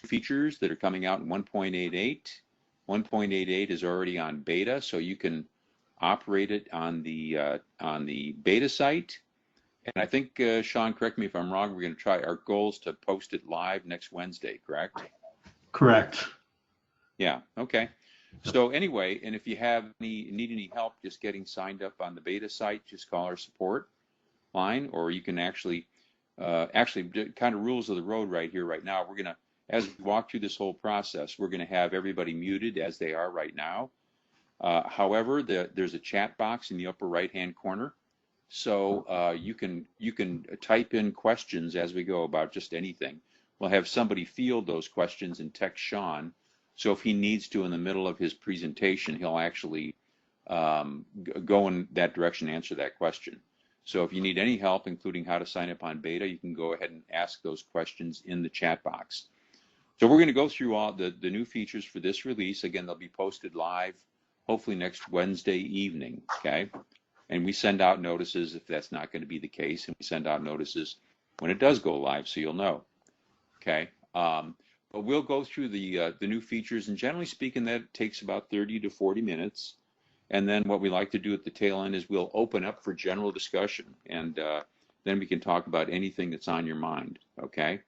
features that are coming out in 1.88. 1.88 is already on beta, so you can operate it on the beta site. And I think, Sean, correct me if I'm wrong, we're going to try, our goal is to post it live next Wednesday, correct? Correct. Yeah, okay. So anyway, and if you need any help just getting signed up on the beta site, just call our support line, or you can actually kind of rules of the road right here, right now. We're going to, as we walk through this whole process, we're going to have everybody muted as they are right now. However, there's a chat box in the upper right-hand corner. So you can type in questions as we go about just anything. We'll have somebody field those questions and text Sean. So if he needs to in the middle of his presentation, he'll actually go in that direction and answer that question. So if you need any help, including how to sign up on beta, you can go ahead and ask those questions in the chat box. So we're going to go through all the new features for this release. Again, they'll be posted live, hopefully next Wednesday evening, okay? And we send out notices if that's not going to be the case, and we send out notices when it does go live, so you'll know, okay? But we'll go through the new features, and generally speaking, that takes about 30 to 40 minutes. And then what we like to do at the tail end is we'll open up for general discussion, and then we can talk about anything that's on your mind, okay?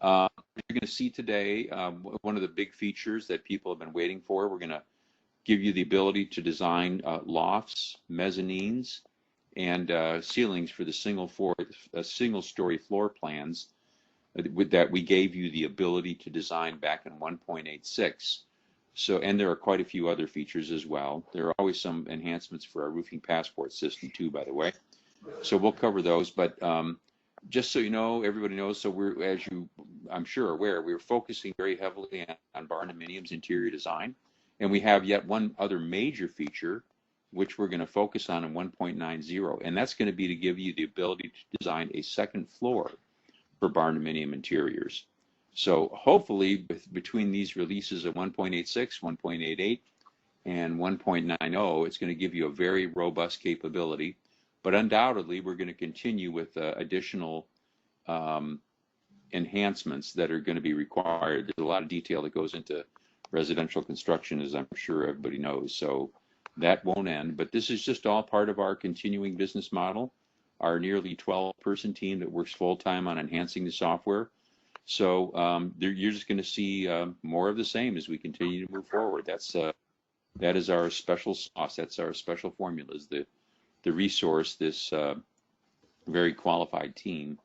You're going to see today one of the big features that people have been waiting for. We're going to give you the ability to design lofts, mezzanines, and ceilings for the single-story floor plans that we gave you the ability to design back in 1.86. So, and there are quite a few other features as well. There are always some enhancements for our roofing passport system too, by the way. So we'll cover those, but just so you know, everybody knows, so we're, as you, I'm sure, aware, we're focusing very heavily on barndominium's interior design. And we have yet one other major feature, which we're going to focus on in 1.90, and that's going to be to give you the ability to design a second floor for barndominium interiors. So hopefully, between these releases of 1.86, 1.88, and 1.90, it's going to give you a very robust capability. But undoubtedly, we're going to continue with additional enhancements that are going to be required. There's a lot of detail that goes into residential construction, as I'm sure everybody knows. So that won't end. But this is just all part of our continuing business model, our nearly 12-person team that works full-time on enhancing the software. So you're just going to see more of the same as we continue to move forward. That is our special sauce. That's our special formula, is the resource, this very qualified team,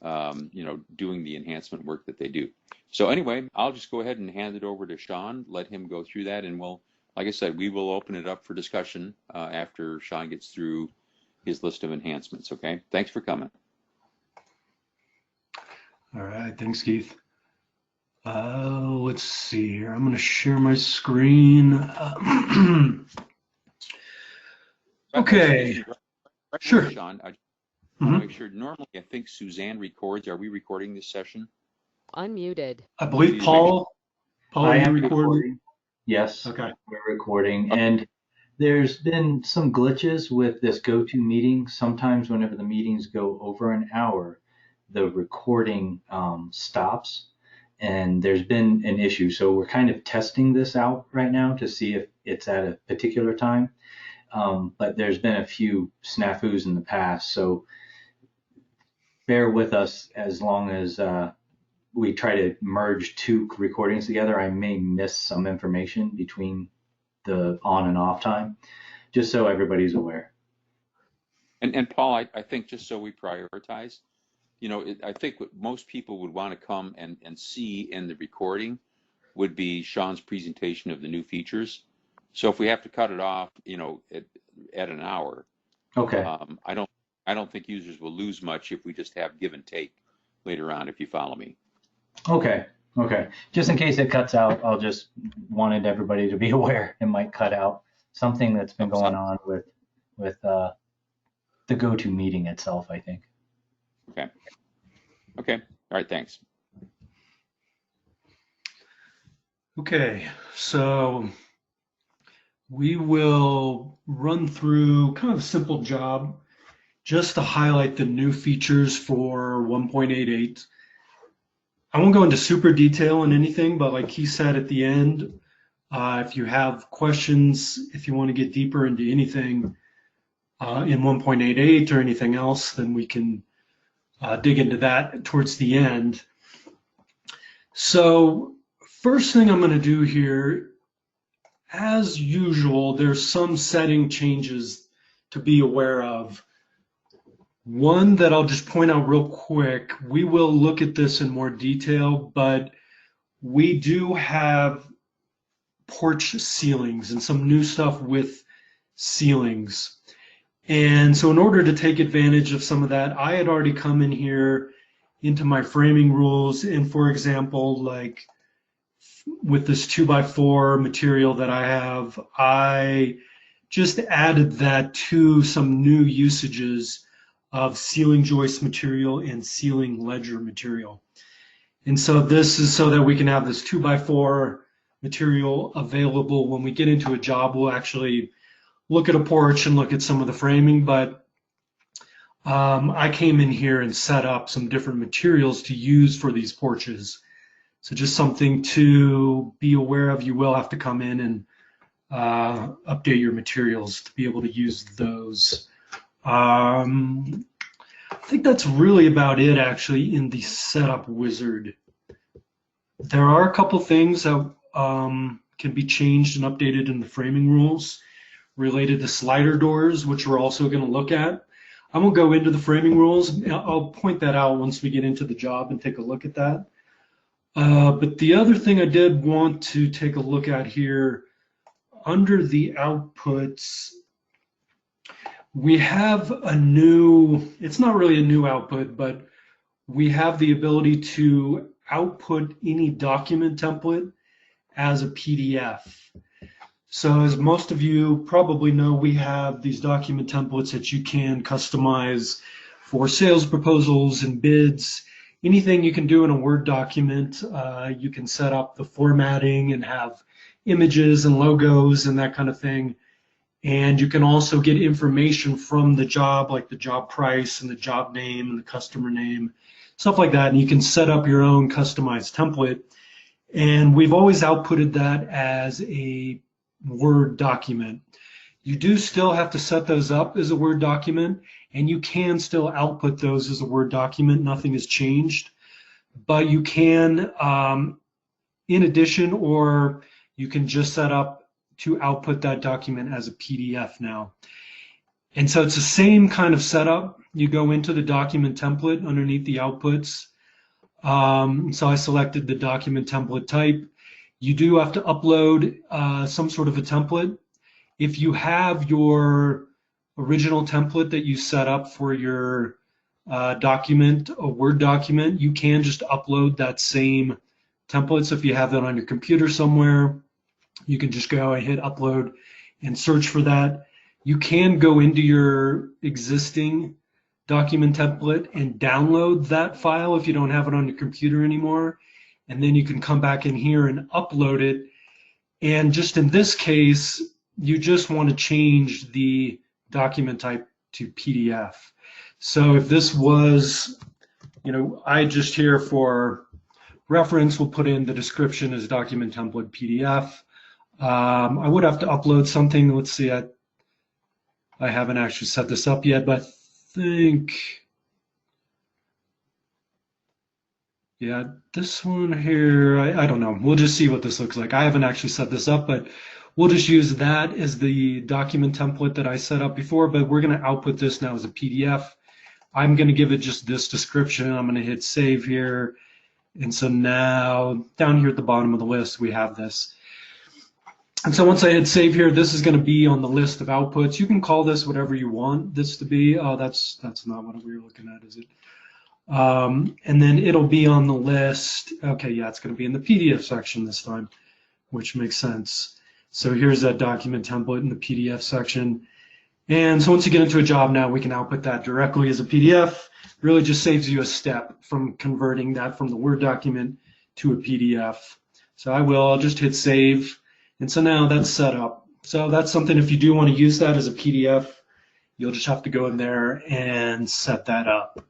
doing the enhancement work that they do. So anyway, I'll just go ahead and hand it over to Sean, let him go through that, and we'll, like I said, we will open it up for discussion after Sean gets through his list of enhancements, okay? Thanks for coming. All right, thanks, Keith. Let's see here. I'm going to share my screen. Okay, sure. Sean, I want to make sure, normally I think Suzanne records. Are we recording this session? Unmuted. I believe Paul, I am recording. recording. Yes, Okay. we're recording. And there's been some glitches with this go-to meeting. Sometimes whenever the meetings go over an hour, the recording stops, and there's been an issue. So we're kind of testing this out right now to see if it's at a particular time. But there's been a few snafus in the past. So bear with us as long as we try to merge two recordings together. I may miss some information between the on and off time, just so everybody's aware. And Paul, I think just so we prioritize, I think what most people would want to come and see in the recording would be Sean's presentation of the new features. So if we have to cut it off, at an hour, Okay. I don't think users will lose much if we just have give and take later on, if you follow me. Okay. Just in case it cuts out, I'll just wanted everybody to be aware it might cut out. Something that's been going on with the go-to meeting itself, I think. Okay. All right. Thanks. Okay, so we will run through kind of a simple job just to highlight the new features for 1.88. I won't go into super detail on anything, but like he said at the end, if you have questions, if you want to get deeper into anything in 1.88 or anything else, then we can dig into that towards the end. So first thing I'm going to do here, as usual, there's some setting changes to be aware of. One that I'll just point out real quick, we will look at this in more detail, but we do have porch ceilings and some new stuff with ceilings. And so in order to take advantage of some of that, I had already come in here into my framing rules. And for example, like with this 2x4 material that I have, I just added that to some new usages of ceiling joist material and ceiling ledger material. And so this is so that we can have this 2x4 material available when we get into a job. We'll actually look at a porch and look at some of the framing, but I came in here and set up some different materials to use for these porches. So just something to be aware of. You will have to come in and update your materials to be able to use those. I think that's really about it actually in the setup wizard. There are a couple things that can be changed and updated in the framing rules related to slider doors, which we're also going to look at. I won't go into the framing rules. I'll point that out once we get into the job and take a look at that. But the other thing I did want to take a look at here, under the outputs, we have a new, it's not really a new output, but we have the ability to output any document template as a PDF. So as most of you probably know, we have these document templates that you can customize for sales proposals and bids. Anything you can do in a Word document, you can set up the formatting and have images and logos and that kind of thing. And you can also get information from the job, like the job price and the job name and the customer name, stuff like that. And you can set up your own customized template. And we've always outputted that as a Word document. You do still have to set those up as a Word document, and you can still output those as a Word document. Nothing has changed. But you can, in addition, or you can just set up to output that document as a PDF now. And so it's the same kind of setup. You go into the document template underneath the outputs. So I selected the document template type. You do have to upload some sort of a template. If you have your original template that you set up for your document, a Word document, you can just upload that same template. So if you have that on your computer somewhere, you can just go and hit upload and search for that. You can go into your existing document template and download that file if you don't have it on your computer anymore. And then you can come back in here and upload it. And just in this case, you just want to change the document type to PDF. So if this was, I just here for reference will put in the description as document template PDF. I would have to upload something. Let's see, I haven't actually set this up yet, but I think, yeah, this one here, I don't know. We'll just see what this looks like. I haven't actually set this up, but we'll just use that as the document template that I set up before, but we're going to output this now as a PDF. I'm going to give it just this description. I'm going to hit save here. And so now down here at the bottom of the list, we have this. And so once I hit save here, this is going to be on the list of outputs. You can call this whatever you want this to be. Oh, that's not what we were looking at, is it? And then it'll be on the list. Okay, yeah, it's going to be in the PDF section this time, which makes sense. So here's that document template in the PDF section. And so once you get into a job now, we can output that directly as a PDF. Really just saves you a step from converting that from the Word document to a PDF. So I'll just hit save. And so now that's set up. So that's something, if you do want to use that as a PDF, you'll just have to go in there and set that up.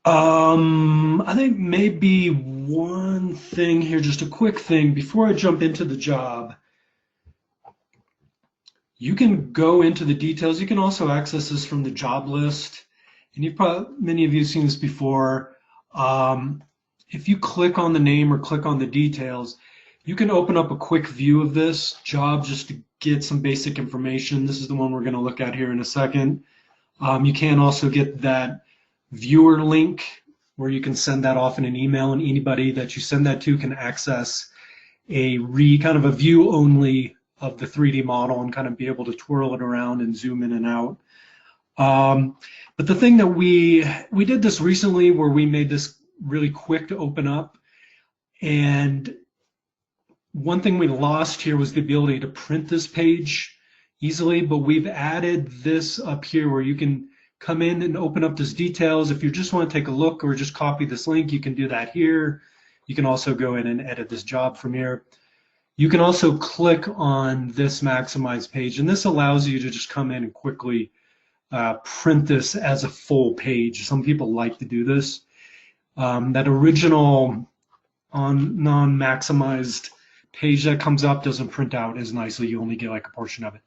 I think maybe one thing here, just a quick thing before I jump into the job. You can go into the details. You can also access this from the job list. And many of you have seen this before. If you click on the name or click on the details, you can open up a quick view of this job just to get some basic information. This is the one we're going to look at here in a second. You can also get that viewer link where you can send that off in an email, and anybody that you send that to can access kind of a view only of the 3D model and kind of be able to twirl it around and zoom in and out. But the thing that we did this recently where we made this really quick to open up, and one thing we lost here was the ability to print this page easily, but we've added this up here where you can come in and open up this details. If you just want to take a look or just copy this link, you can do that here. You can also go in and edit this job from here. You can also click on this maximize page, and this allows you to just come in and quickly print this as a full page. Some people like to do this. That original non-maximized page that comes up doesn't print out as nicely. You only get like a portion of it.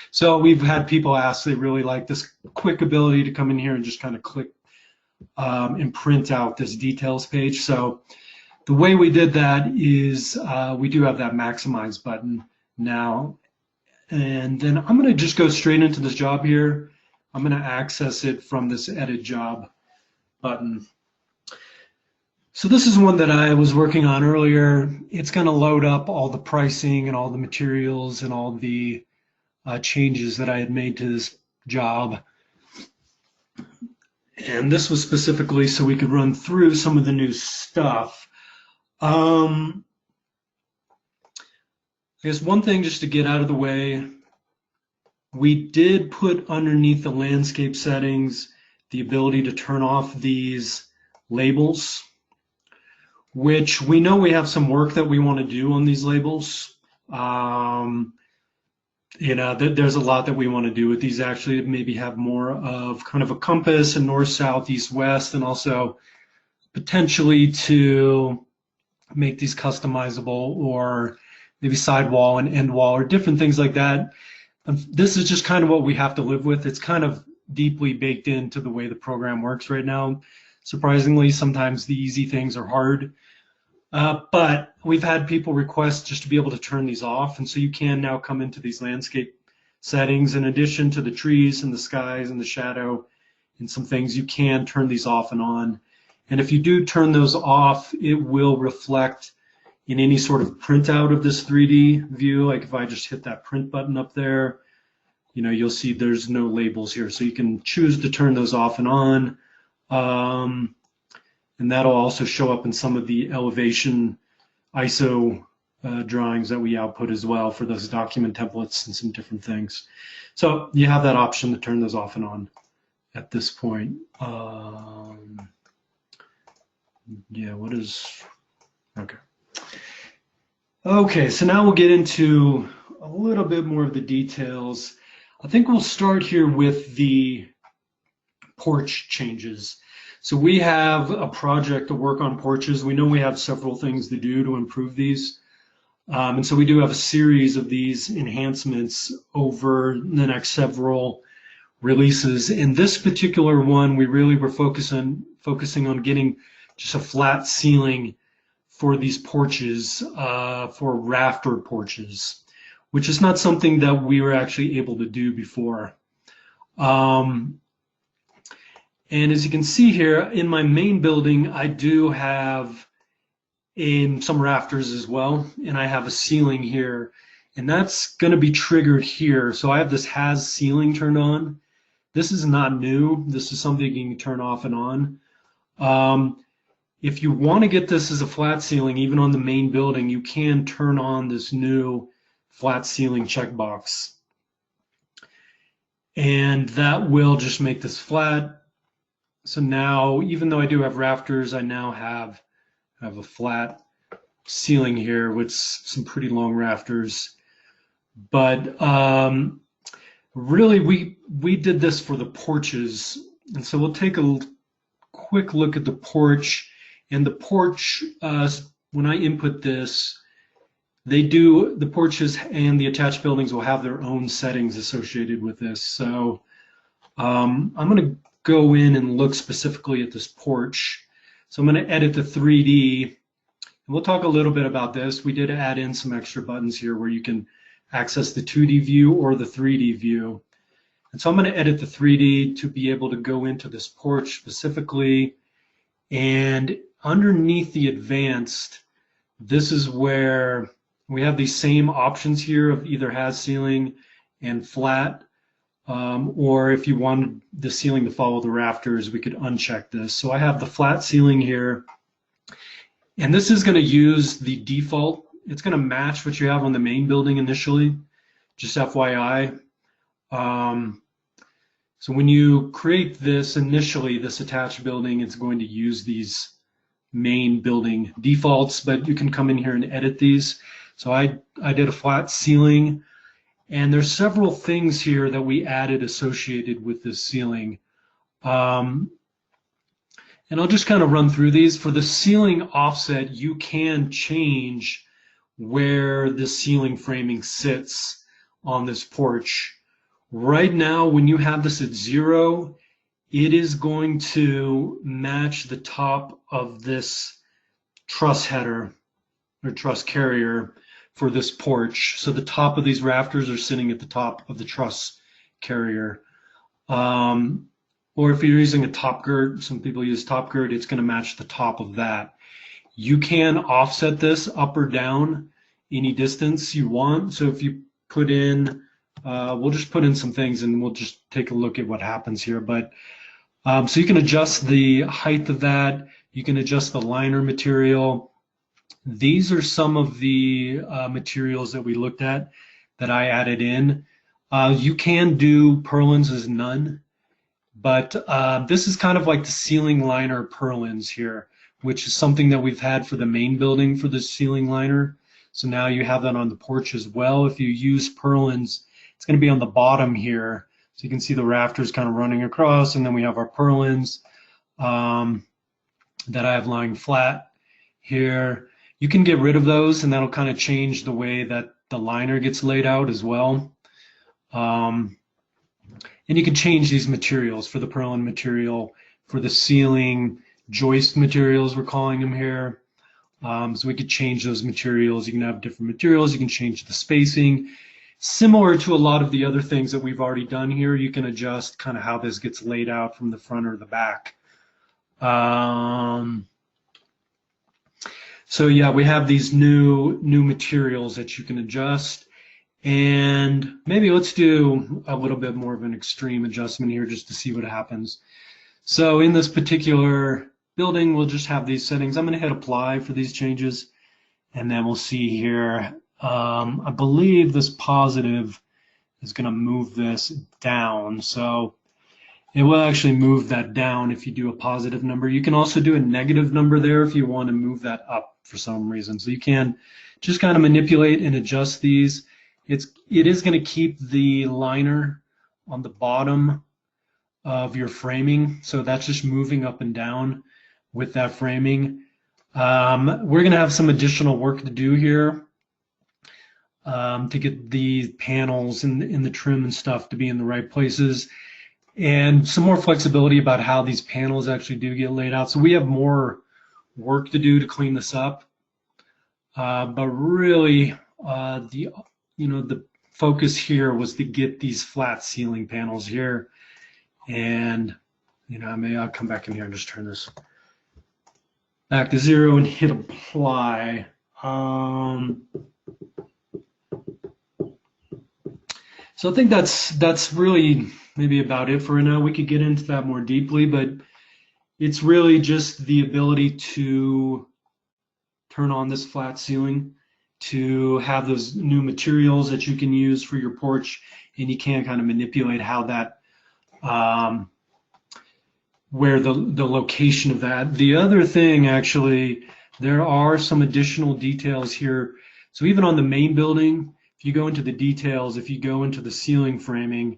So we've had people ask, they really like this quick ability to come in here and just kind of click and print out this details page. So the way we did that is we do have that maximize button now. And then I'm going to just go straight into this job here. I'm going to access it from this edit job button. So this is one that I was working on earlier. It's going to load up all the pricing and all the materials and all the changes that I had made to this job. And this was specifically so we could run through some of the new stuff. I guess one thing just to get out of the way, we did put underneath the landscape settings the ability to turn off these labels, which we know we have some work that we want to do on these labels. You know, there's a lot that we want to do with these. Actually, maybe have more of kind of a compass and north, south, east, west, and also potentially to make these customizable, or maybe sidewall and end wall or different things like that. This is just kind of what we have to live with. It's kind of deeply baked into the way the program works right now. Surprisingly, sometimes the easy things are hard. But we've had people request just to be able to turn these off. And so you can now come into these landscape settings. In addition to the trees and the skies and the shadow and some things, you can turn these off and on. And if you do turn those off, it will reflect in any sort of printout of this 3D view. Like if I just hit that print button up there, you know, you'll see there's no labels here. So you can choose to turn those off and on. And that'll also show up in some of the elevation ISO drawings that we output as well for those document templates and some different things. So you have that option to turn those off and on at this point. Yeah, what is, okay. Okay, so now we'll get into a little bit more of the details. I think we'll start here with the porch changes. So we have a project to work on porches. We know we have several things to do to improve these. And so we do have a series of these enhancements over the next several releases. In this particular one, we really were focusing on getting just a flat ceiling for these porches, for rafter porches, which is not something that we were actually able to do before. And as you can see here, in my main building, I do have some rafters as well, and I have a ceiling here, and that's going to be triggered here. So I have this has ceiling turned on. This is not new. This is something you can turn off and on. If you want to get this as a flat ceiling, even on the main building, you can turn on this new flat ceiling checkbox. And that will just make this flat. So now, even though I do have rafters, I now have a flat ceiling here with some pretty long rafters. But really, we did this for the porches. And so we'll take a quick look at the porch. And the porch, when I input this, the porches and the attached buildings will have their own settings associated with this. So I'm going to go in and look specifically at this porch. So I'm going to edit the 3D. And we'll talk a little bit about this. We did add in some extra buttons here where you can access the 2D view or the 3D view. And so I'm going to edit the 3D to be able to go into this porch specifically. And underneath the advanced, this is where we have these same options here of either has ceiling and flat, or if you wanted the ceiling to follow the rafters, we could uncheck this. So I have the flat ceiling here, and this is going to use the default. It's going to match what you have on the main building initially, just FYI. So when you create this initially, this attached building, it's going to use these main building defaults, but you can come in here and edit these. So I did a flat ceiling, and there's several things here that we added associated with this ceiling. And I'll just kind of run through these. For the ceiling offset, you can change where the ceiling framing sits on this porch. Right now, when you have this at 0, it is going to match the top of this truss header or truss carrier for this porch. So the top of these rafters are sitting at the top of the truss carrier. Or if you're using a top gird, some people use top gird, it's going to match the top of that. You can offset this up or down any distance you want. So if you put in, we'll just put in some things and we'll just take a look at what happens here. But so you can adjust the height of that. You can adjust the liner material. These are some of the materials that we looked at that I added in. You can do purlins as none, but this is kind of like the ceiling liner purlins here, which is something that we've had for the main building for the ceiling liner. So now you have that on the porch as well. If you use purlins, it's going to be on the bottom here. So you can see the rafters kind of running across, and then we have our purlins that I have lying flat here. You can get rid of those, and that'll kind of change the way that the liner gets laid out as well. And you can change these materials for the purlin material, for the ceiling joist materials, we're calling them here. So we could change those materials. You can have different materials. You can change the spacing. Similar to a lot of the other things that we've already done here, you can adjust kind of how this gets laid out from the front or the back. So yeah, we have these new materials that you can adjust. And maybe let's do a little bit more of an extreme adjustment here just to see what happens. So in this particular building, we'll just have these settings. I'm going to hit apply for these changes, and then we'll see here. I believe this positive is going to move this down. So it will actually move that down if you do a positive number. You can also do a negative number there if you want to move that up for some reason. So you can just kind of manipulate and adjust these. It is going to keep the liner on the bottom of your framing. So that's just moving up and down with that framing. We're going to have some additional work to do here to get the panels and the trim and stuff to be in the right places, and some more flexibility about how these panels actually do get laid out. So we have more work to do to clean this up. But really, the focus here was to get these flat ceiling panels here. And maybe I'll come back in here and just turn this back to 0 and hit apply. So I think that's really maybe about it for now. We could get into that more deeply, but it's really just the ability to turn on this flat ceiling, to have those new materials that you can use for your porch, and you can kind of manipulate how that, where the location of that. The other thing, actually, there are some additional details here. So even on the main building, if you go into the details, if you go into the ceiling framing,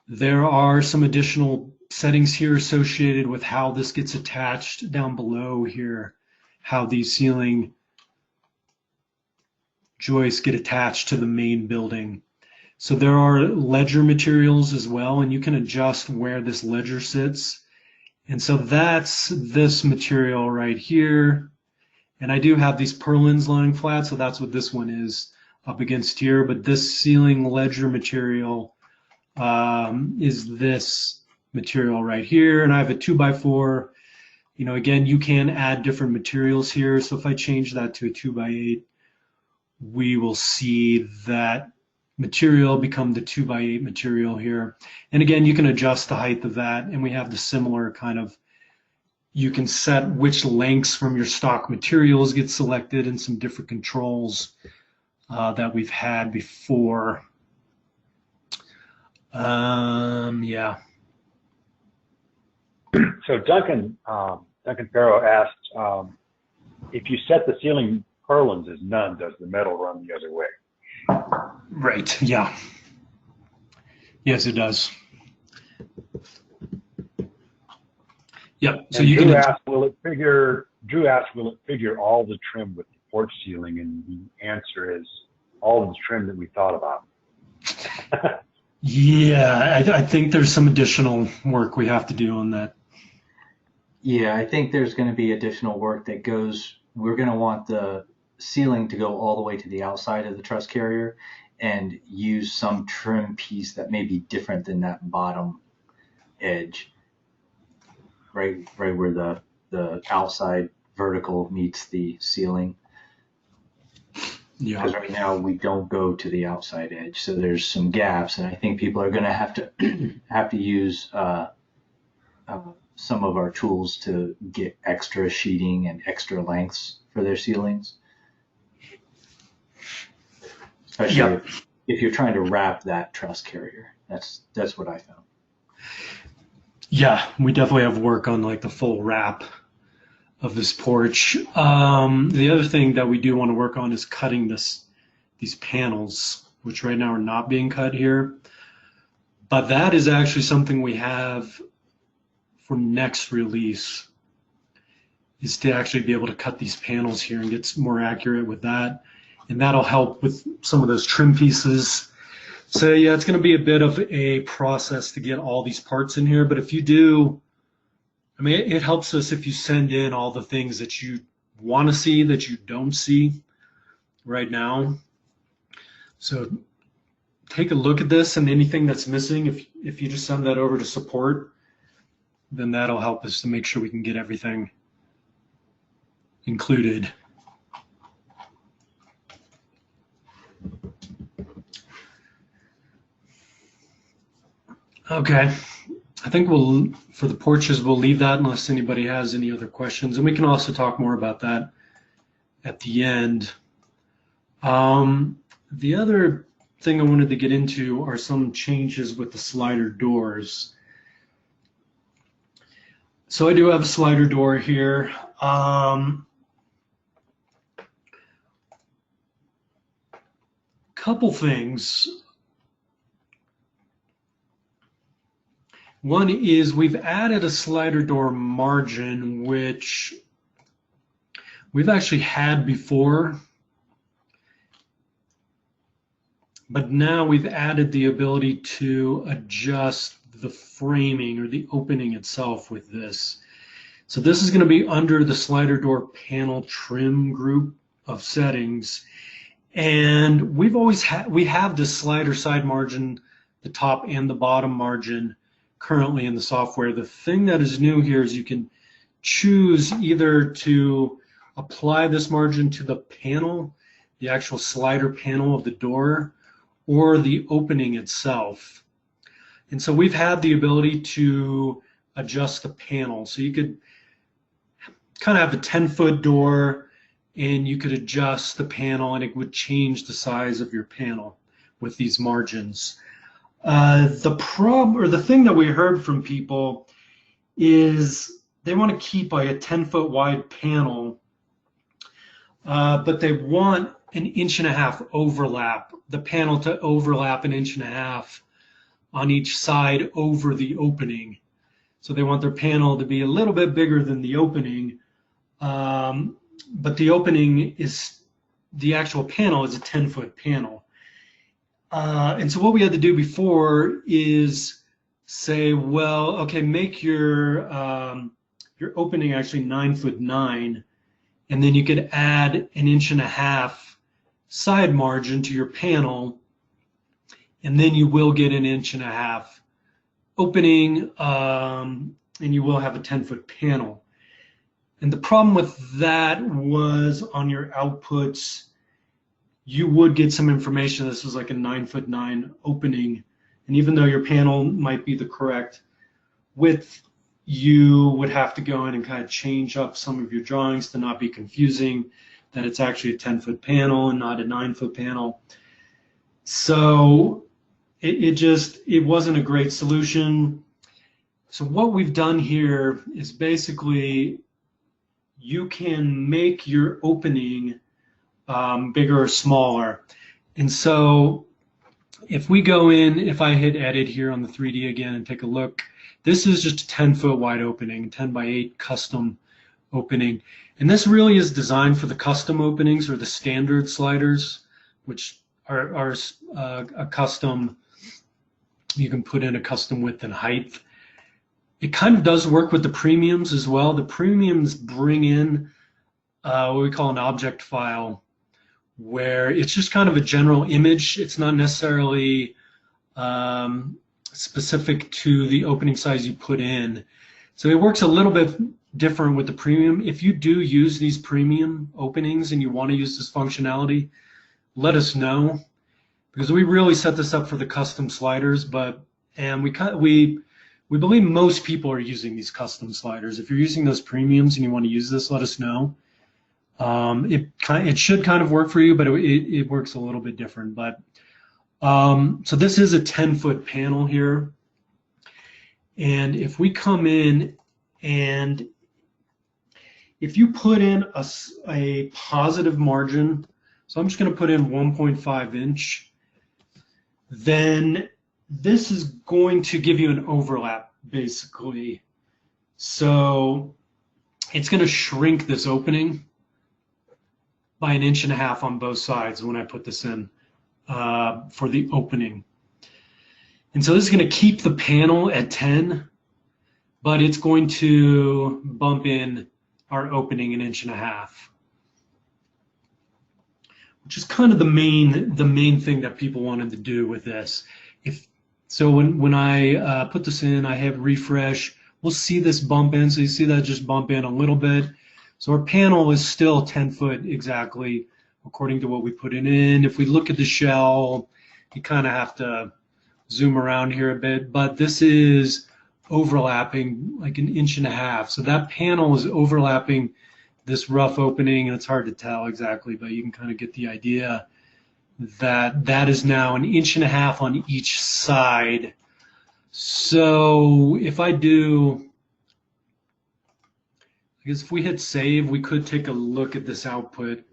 There are some additional settings here associated with how this gets attached down below here, how these ceiling joists get attached to the main building. So there are ledger materials as well, and you can adjust where this ledger sits. And so that's this material right here. And I do have these purlins lying flat, so that's what this one is up against here. But this ceiling ledger material is this material right here. And I have a 2x4. You know, again, you can add different materials here. So if I change that to a 2x8, we will see that material become the 2x8 material here. And again, you can adjust the height of that, and we have the similar kind of, you can set which lengths from your stock materials get selected, and some different controls that we've had before. Yeah. So Duncan Farrow asked, if you set the ceiling purlins as none, does the metal run the other way? Right, yeah. Yes, it does. Yep, so and you Drew can... asked, will it figure all the trim with the porch ceiling? And the answer is all the trim that we thought about. Yeah, I think there's some additional work we have to do on that. Yeah, I think there's going to be additional work that goes, we're going to want the ceiling to go all the way to the outside of the truss carrier and use some trim piece that may be different than that bottom edge, right where the outside vertical meets the ceiling. Yeah. Because right now we don't go to the outside edge, so there's some gaps, and I think people are going to have to use some of our tools to get extra sheeting and extra lengths for their ceilings. Especially if you're trying to wrap that truss carrier. That's what I found. Yeah, we definitely have work on like the full wrap of this porch. The other thing that we do want to work on is cutting these panels, which right now are not being cut here. But that is actually something we have for next release, is to actually be able to cut these panels here and get more accurate with that. And that'll help with some of those trim pieces. So yeah, it's going to be a bit of a process to get all these parts in here. But if you do, I mean, it helps us if you send in all the things that you want to see that you don't see right now. So take a look at this, and anything that's missing, if you just send that over to support, then that'll help us to make sure we can get everything included. Okay, I think for the porches, we'll leave that unless anybody has any other questions. And we can also talk more about that at the end. The other thing I wanted to get into are some changes with the slider doors. So I do have a slider door here. Couple things. One is we've added a slider door margin, which we've actually had before, but now we've added the ability to adjust the framing or the opening itself with this. So this is going to be under the slider door panel trim group of settings. And we have this slider side margin, the top and the bottom margin currently in the software. The thing that is new here is you can choose either to apply this margin to the panel, the actual slider panel of the door, or the opening itself. And so we've had the ability to adjust the panel. So you could kind of have a 10-foot door, and you could adjust the panel, and it would change the size of your panel with these margins. The thing that we heard from people is they want to keep like a 10-foot wide panel, but they want an 1.5 inch overlap, the panel to overlap 1.5 inches on each side over the opening. So they want their panel to be a little bit bigger than the opening, but the opening is, the actual panel is a 10-foot panel. And so what we had to do before is say, well, okay, make your opening actually 9'9", and then you could add 1.5 inch side margin to your panel, and then you will get 1.5 inch opening, and you will have a 10-foot panel. And the problem with that was on your outputs, you would get some information. This was like a 9'9" opening, and even though your panel might be the correct width, you would have to go in and kind of change up some of your drawings to not be confusing that it's actually a 10-foot panel and not a 9-foot panel. So it wasn't a great solution. So what we've done here is basically you can make your opening bigger or smaller. And so if we go in, if I hit edit here on the 3D again and take a look, this is just a 10-foot wide opening, 10x8 custom opening. And this really is designed for the custom openings or the standard sliders, which are a custom, you can put in a custom width and height. It kind of does work with the premiums as well. The premiums bring in what we call an object file, where it's just kind of a general image. It's not necessarily specific to the opening size you put in. So it works a little bit different with the premium. If you do use these premium openings and you want to use this functionality, let us know, because we really set this up for the custom sliders, and we believe most people are using these custom sliders. If you're using those premiums and you want to use this, let us know. It should kind of work for you, but it works a little bit different. But so this is a 10-foot panel here, and if we come in and if you put in a positive margin, so I'm just going to put in 1.5 inch, then this is going to give you an overlap basically. So it's going to shrink this opening by 1.5 inches on both sides when I put this in for the opening. And so this is going to keep the panel at 10, but it's going to bump in our opening 1.5 inches, which is kind of the main thing that people wanted to do with this. So when I put this in, I have refresh, we'll see this bump in. So you see that just bump in a little bit. So our panel is still 10 foot exactly according to what we put it in. If we look at the shell, you kind of have to zoom around here a bit, but this is overlapping like 1.5 inches. So that panel is overlapping this rough opening, and it's hard to tell exactly, but you can kind of get the idea that that is now 1.5 inches on each side. So if I do, I guess if we hit save, we could take a look at this output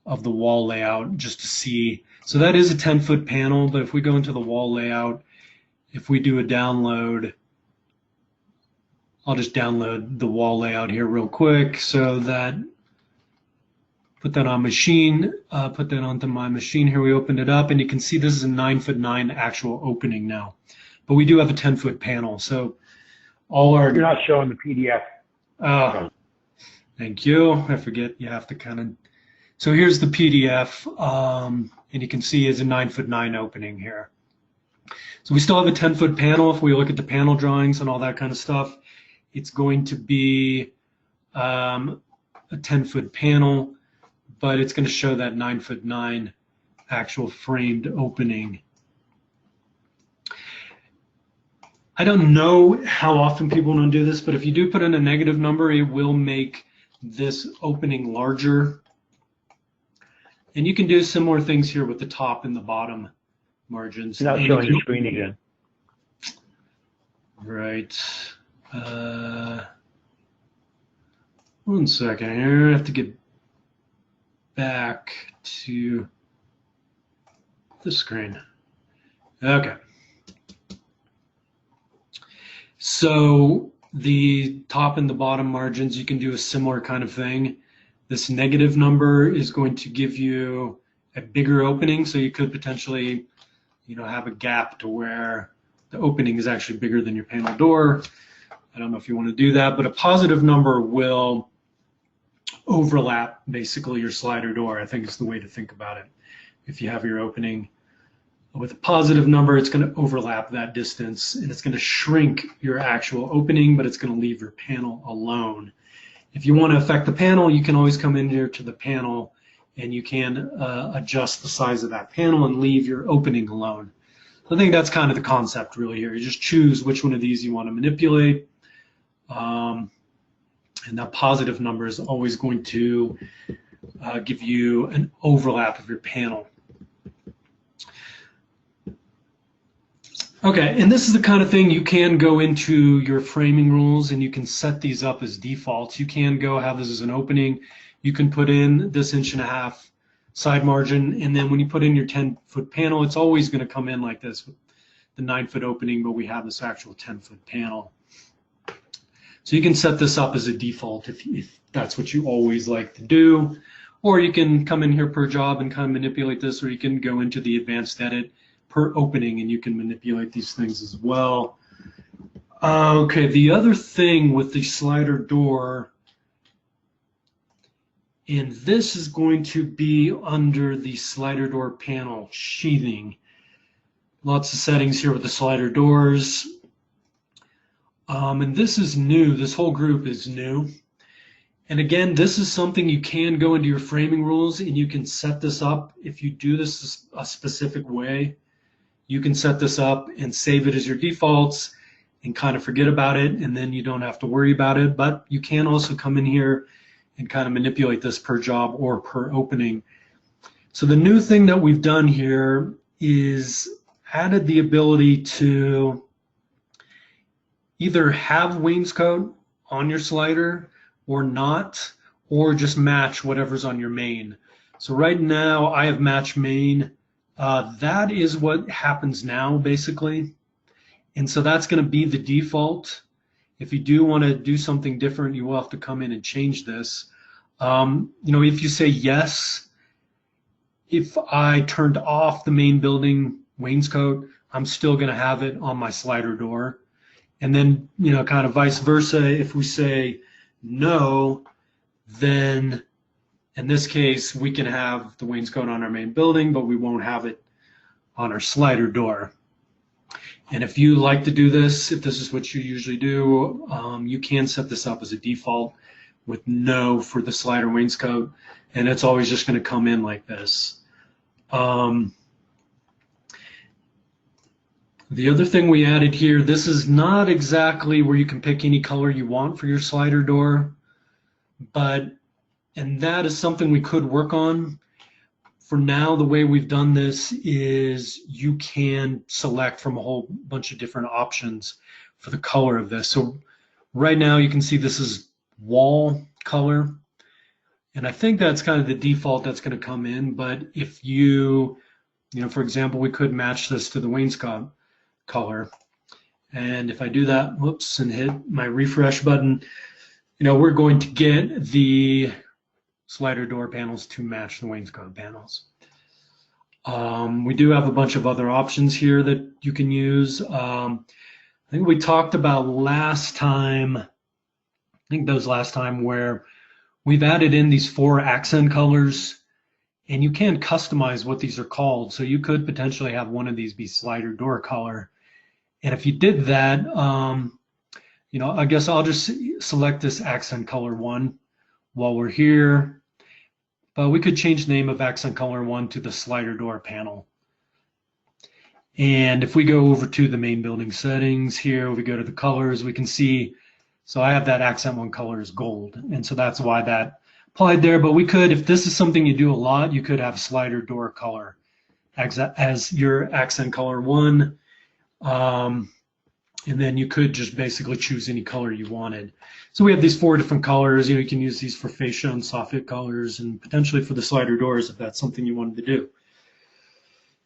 of the wall layout just to see. So that is a 10-foot panel, but if we go into the wall layout, if we do a download, I'll just download the wall layout here real quick so that, put that on machine, put that onto my machine here. We opened it up and you can see this is a 9'9" actual opening now, but we do have a 10-foot panel. So all our— You're not showing the PDF. Thank you. I forget you have to kind of, so here's the PDF, and you can see it's a 9'9" opening here. So we still have a 10-foot panel. If we look at the panel drawings and all that kind of stuff, it's going to be a 10-foot panel, but it's going to show that 9'9" actual framed opening. I don't know how often people don't do this, but if you do put in a negative number, it will make this opening larger. And you can do similar things here with the top and the bottom margins. You're not showing the screen again. Right. One second here. I have to get back to the screen. Okay. So the top and the bottom margins, you can do a similar kind of thing. This negative number is going to give you a bigger opening, so you could potentially, have a gap to where the opening is actually bigger than your panel door. I don't know if you want to do that, but a positive number will overlap basically your slider door. I think it's the way to think about it. If you have your opening with a positive number, it's going to overlap that distance, and it's going to shrink your actual opening, but it's going to leave your panel alone. If you want to affect the panel, you can always come in here to the panel, and you can adjust the size of that panel and leave your opening alone. So I think that's kind of the concept really here. You just choose which one of these you want to manipulate. And that positive number is always going to give you an overlap of your panel. Okay, and this is the kind of thing you can go into your framing rules and you can set these up as defaults. You can go have this as an opening. You can put in this 1.5 inch side margin, and then when you put in your 10-foot panel, it's always going to come in like this with the 9-foot opening, but we have this actual 10-foot panel. So you can set this up as a default if that's what you always like to do, or you can come in here per job and kind of manipulate this, or you can go into the advanced edit per opening and you can manipulate these things as well. Okay, the other thing with the slider door, and this is going to be under the slider door panel sheathing. Lots of settings here with the slider doors. And this is new. This whole group is new. And again, this is something you can go into your framing rules and you can set this up. If you do this a specific way, you can set this up and save it as your defaults and kind of forget about it, and then you don't have to worry about it. But you can also come in here and kind of manipulate this per job or per opening. So the new thing that we've done here is added the ability to either have wainscot on your slider or not, or just match whatever's on your main. So right now I have match main. That is what happens now basically. And so that's going to be the default. If you do want to do something different, you will have to come in and change this. If you say yes, if I turned off the main building wainscot, I'm still going to have it on my slider door. And then, kind of vice versa, if we say no, then in this case, we can have the wainscot on our main building, but we won't have it on our slider door. And if you like to do this, if this is what you usually do, you can set this up as a default with no for the slider wainscot, and it's always just going to come in like this. The other thing we added here, this is not exactly where you can pick any color you want for your slider door, and that is something we could work on. For now, the way we've done this is you can select from a whole bunch of different options for the color of this. So right now you can see this is wall color, and I think that's kind of the default that's going to come in. But if you, for example, we could match this to the wainscot color, and if I do that, whoops, and hit my refresh button, we're going to get the slider door panels to match the wainscot panels. We do have a bunch of other options here that you can use. I think we talked about last time, where we've added in these 4 accent colors, and you can customize what these are called. So you could potentially have one of these be slider door color. And if you did that, I guess I'll just select this accent color 1 while we're here. But we could change the name of accent color 1 to the slider door panel. And if we go over to the main building settings here, we go to the colors, we can see, so I have that accent 1 color is gold. And so that's why that applied there. But we could, if this is something you do a lot, you could have slider door color as your accent color 1. And then you could just basically choose any color you wanted. So we have these 4 different colors. You can use these for fascia and soffit colors, and potentially for the slider doors if that's something you wanted to do.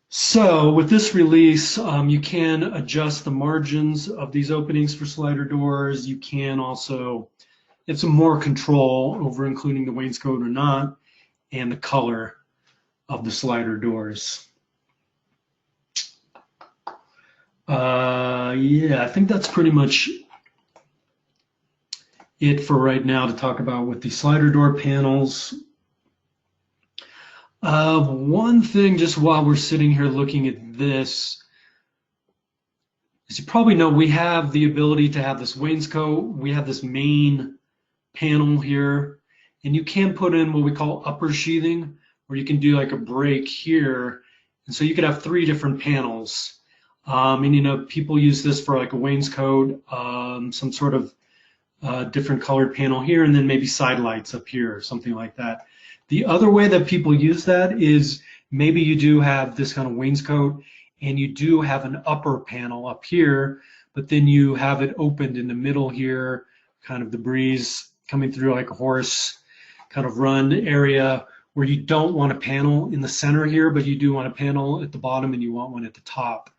So with this release, you can adjust the margins of these openings for slider doors. You can also get some more control over including the wainscot or not, and the color of the slider doors. Yeah, I think that's pretty much it for right now to talk about with the slider door panels. One thing, just while we're sitting here looking at this, as you probably know, we have the ability to have this wainscot. We have this main panel here, and you can put in what we call upper sheathing, where you can do like a break here. And so you could have 3 different panels. And you know, people use this for like a wainscot, some sort of different colored panel here, and then maybe side lights up here or something like that. The other way that people use that is maybe you do have this kind of wainscot and you do have an upper panel up here, but then you have it opened in the middle here, kind of the breeze coming through like a horse kind of run area, where you don't want a panel in the center here, but you do want a panel at the bottom and you want one at the top.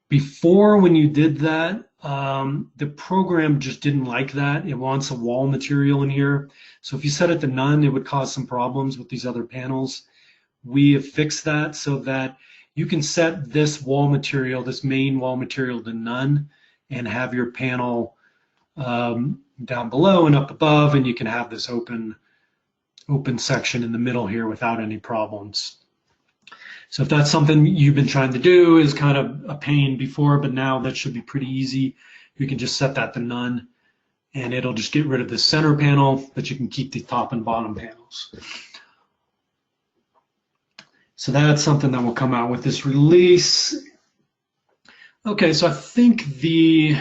Before, when you did that, the program just didn't like that. It wants a wall material in here. So if you set it to none, it would cause some problems with these other panels. We have fixed that so that you can set this wall material, this main wall material, to none, and have your panel down below and up above, and you can have this open section in the middle here without any problems. So if that's something you've been trying to do, is kind of a pain before, but now that should be pretty easy. You can just set that to none, and it'll just get rid of the center panel, but you can keep the top and bottom panels. So that's something that will come out with this release. Okay, so I think the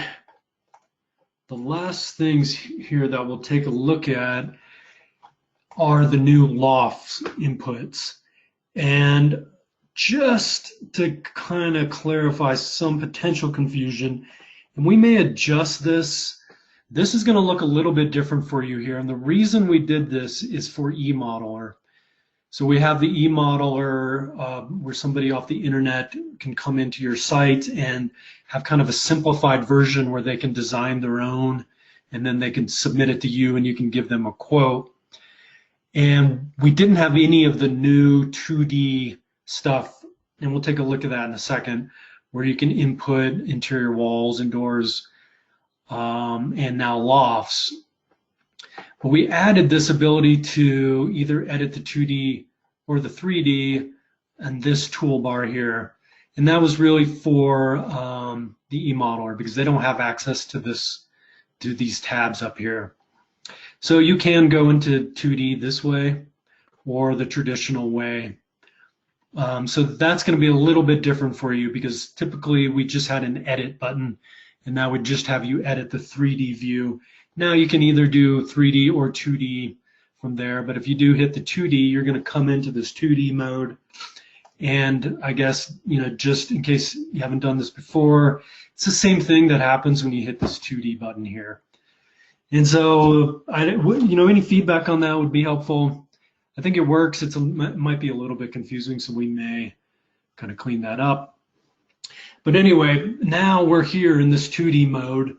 last things here that we'll take a look at are the new Loft inputs. And just to kind of clarify some potential confusion, and we may adjust this. This is going to look a little bit different for you here. And the reason we did this is for eModeler. So we have the eModeler where somebody off the internet can come into your site and have kind of a simplified version where they can design their own, and then they can submit it to you and you can give them a quote. And we didn't have any of the new 2D stuff, and we'll take a look at that in a second, where you can input interior walls and doors, and now lofts. But we added this ability to either edit the 2D or the 3D and this toolbar here. And that was really for the eModeler, because they don't have access to these tabs up here. So you can go into 2D this way or the traditional way. So that's going to be a little bit different for you, because typically we just had an edit button, and that would just have you edit the 3D view. Now you can either do 3D or 2D from there, but if you do hit the 2D, you're going to come into this 2D mode. And I guess, you know, just in case you haven't done this before, it's the same thing that happens when you hit this 2D button here. And so, you know, any feedback on that would be helpful. I think it works. It might be a little bit confusing, so we may kind of clean that up. But anyway, now we're here in this 2D mode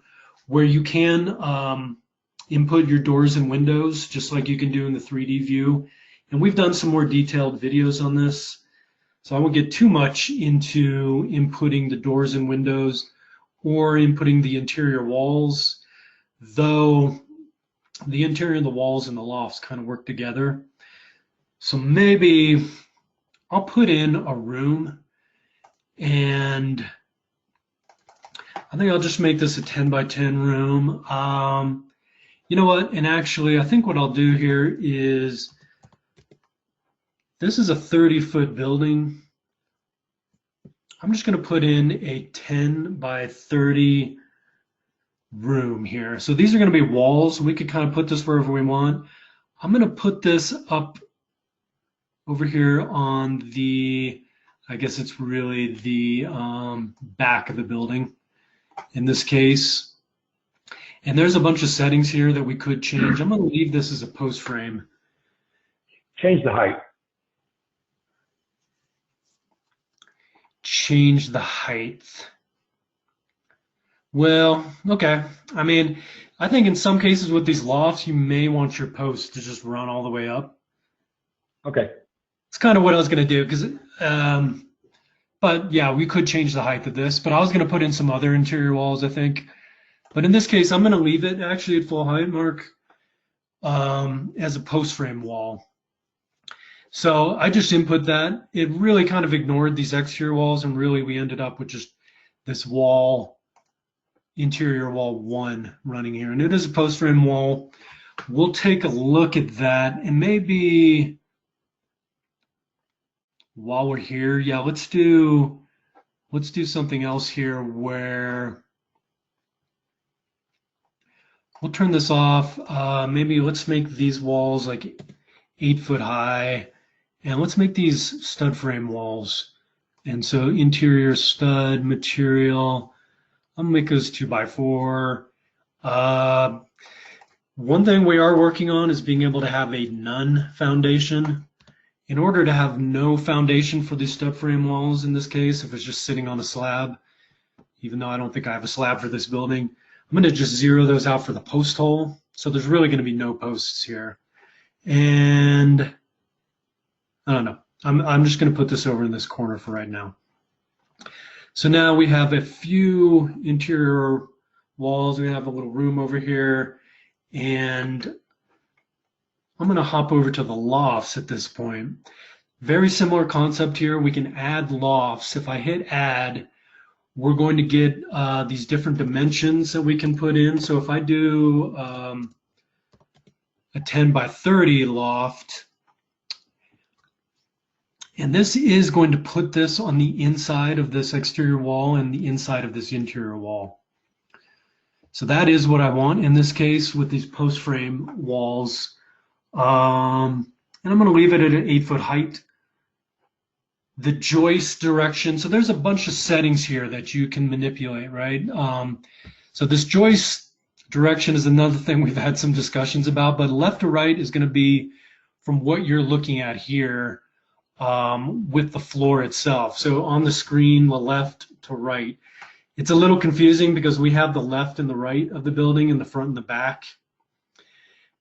where you can input your doors and windows just like you can do in the 3D view. And we've done some more detailed videos on this, so I won't get too much into inputting the doors and windows or inputting the interior walls, though the interior of the walls and the lofts kind of work together. So maybe I'll put in a room, and I think I'll just make this a 10 by 10 room. You know what? And actually, I think what I'll do here is, this is a 30-foot building. I'm just going to put in a 10 by 30 room here. So these are going to be walls. We could kind of put this wherever we want. I'm going to put this up over here on the, I guess it's really the back of the building in this case. And there's a bunch of settings here that we could change. I'm going to leave this as a post frame. Change the height. change the height. Well, okay. I mean, I think in some cases with these lofts, you may want your posts to just run all the way up. Okay. It's kind of what I was going to do because, but yeah, we could change the height of this, but I was going to put in some other interior walls, I think. But in this case, I'm going to leave it actually at full height, Mark, as a post frame wall. So I just input that. It really kind of ignored these exterior walls, and really we ended up with just this wall, interior wall 1 running here. And it is a post frame wall. We'll take a look at that, and maybe while we're here, yeah, let's do something else here where we'll turn this off. Maybe let's make these walls like 8 foot high, and let's make these stud frame walls. And so interior stud material, I'm gonna make those 2x4. One thing we are working on is being able to have a none foundation. In order to have no foundation for these stud frame walls, in this case, if it's just sitting on a slab, even though I don't think I have a slab for this building, I'm going to just zero those out for the post hole. So there's really going to be no posts here. And I don't know. I'm just going to put this over in this corner for right now. So now we have a few interior walls. We have a little room over here. And I'm going to hop over to the lofts at this point. Very similar concept here. We can add lofts. If I hit add, we're going to get these different dimensions that we can put in. So if I do a 10 by 30 loft, and this is going to put this on the inside of this exterior wall and the inside of this interior wall. So that is what I want in this case with these post frame walls. And I'm going to leave it at an 8 foot height. The joist direction, so there's a bunch of settings here that you can manipulate, right? So this joist direction is another thing we've had some discussions about, but left to right is going to be from what you're looking at here with the floor itself. So on the screen, the left to right. It's a little confusing because we have the left and the right of the building and the front and the back.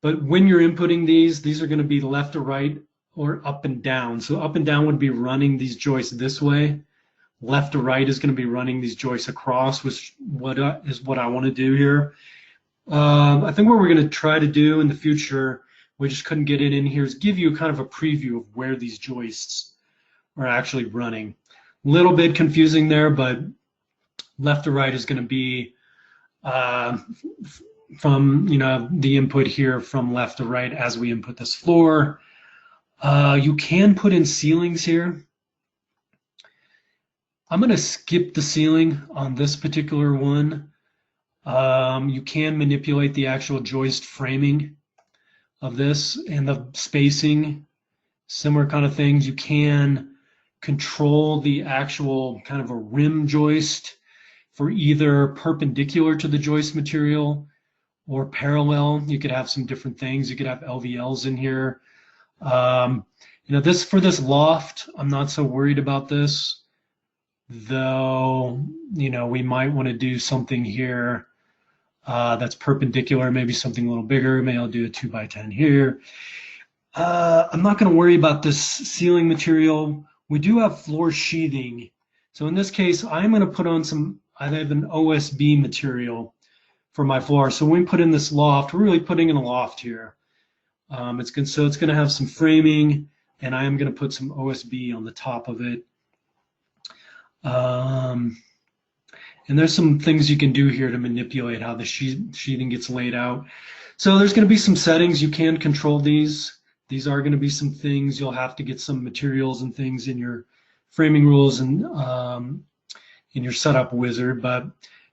But when you're inputting these are going to be left to right or up and down. So up and down would be running these joists this way. Left to right is going to be running these joists across, which is what I want to do here. I think what we're going to try to do in the future, we just couldn't get it in here, is give you kind of a preview of where these joists are actually running. A little bit confusing there, but left to right is going to be from the input here from left to right as we input this floor. You can put in ceilings here. I'm going to skip the ceiling on this particular one. You can manipulate the actual joist framing of this and the spacing, similar kind of things. You can control the actual kind of a rim joist for either perpendicular to the joist material or parallel. You could have some different things. You could have LVLs in here. This for this loft, I'm not so worried about this, though. We might want to do something here that's perpendicular, maybe something a little bigger. Maybe I'll do a 2 by 10 here. I'm not going to worry about this ceiling material. We do have floor sheathing. So in this case, I'm going to put on I have an OSB material for my floor. So when we put in this loft, we're really putting in a loft here. It's going to have some framing, and I am going to put some OSB on the top of it. And there's some things you can do here to manipulate how the sheathing gets laid out. So there's going to be some settings. You can control these. These are going to be some things. You'll have to get some materials and things in your framing rules and in your setup wizard. But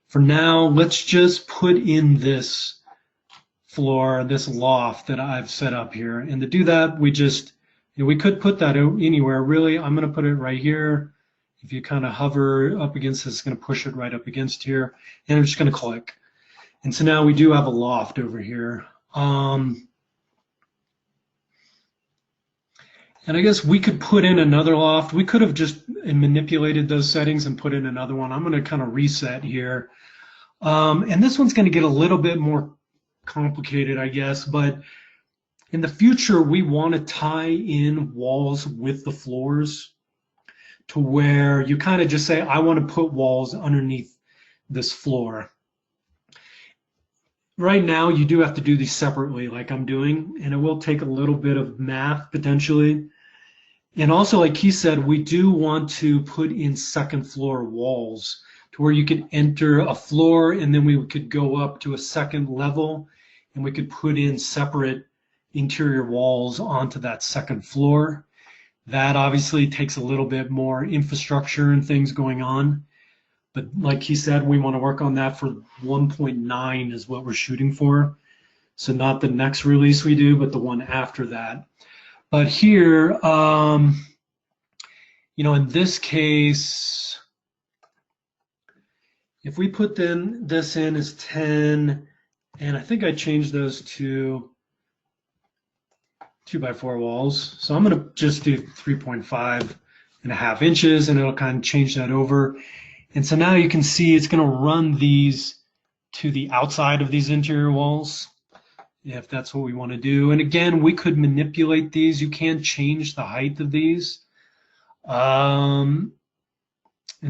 for now, let's just put in this floor, this loft that I've set up here. And to do that, we could put that anywhere. Really, I'm going to put it right here. If you kind of hover up against this, it's going to push it right up against here. And I'm just going to click. And so now we do have a loft over here. And And I guess we could put in another loft. We could have just manipulated those settings and put in another one. I'm going to kind of reset here. And this one's going to get a little bit more complicated, I guess. But in the future, we want to tie in walls with the floors to where you kind of just say, I want to put walls underneath this floor. Right now, you do have to do these separately like I'm doing, and it will take a little bit of math potentially. And also, like he said, we do want to put in second floor walls to where you could enter a floor and then we could go up to a second level and we could put in separate interior walls onto that second floor. That obviously takes a little bit more infrastructure and things going on. But like he said, we want to work on that for 1.9 is what we're shooting for. So not the next release we do, but the one after that. But here, you know, in this case, if we put this in as 10, and I think I changed those to 2x4 walls. So I'm going to just do 3.5 inches, and it'll kind of change that over. And so now you can see it's going to run these to the outside of these interior walls, if that's what we want to do. And again, we could manipulate these. You can change the height of these. And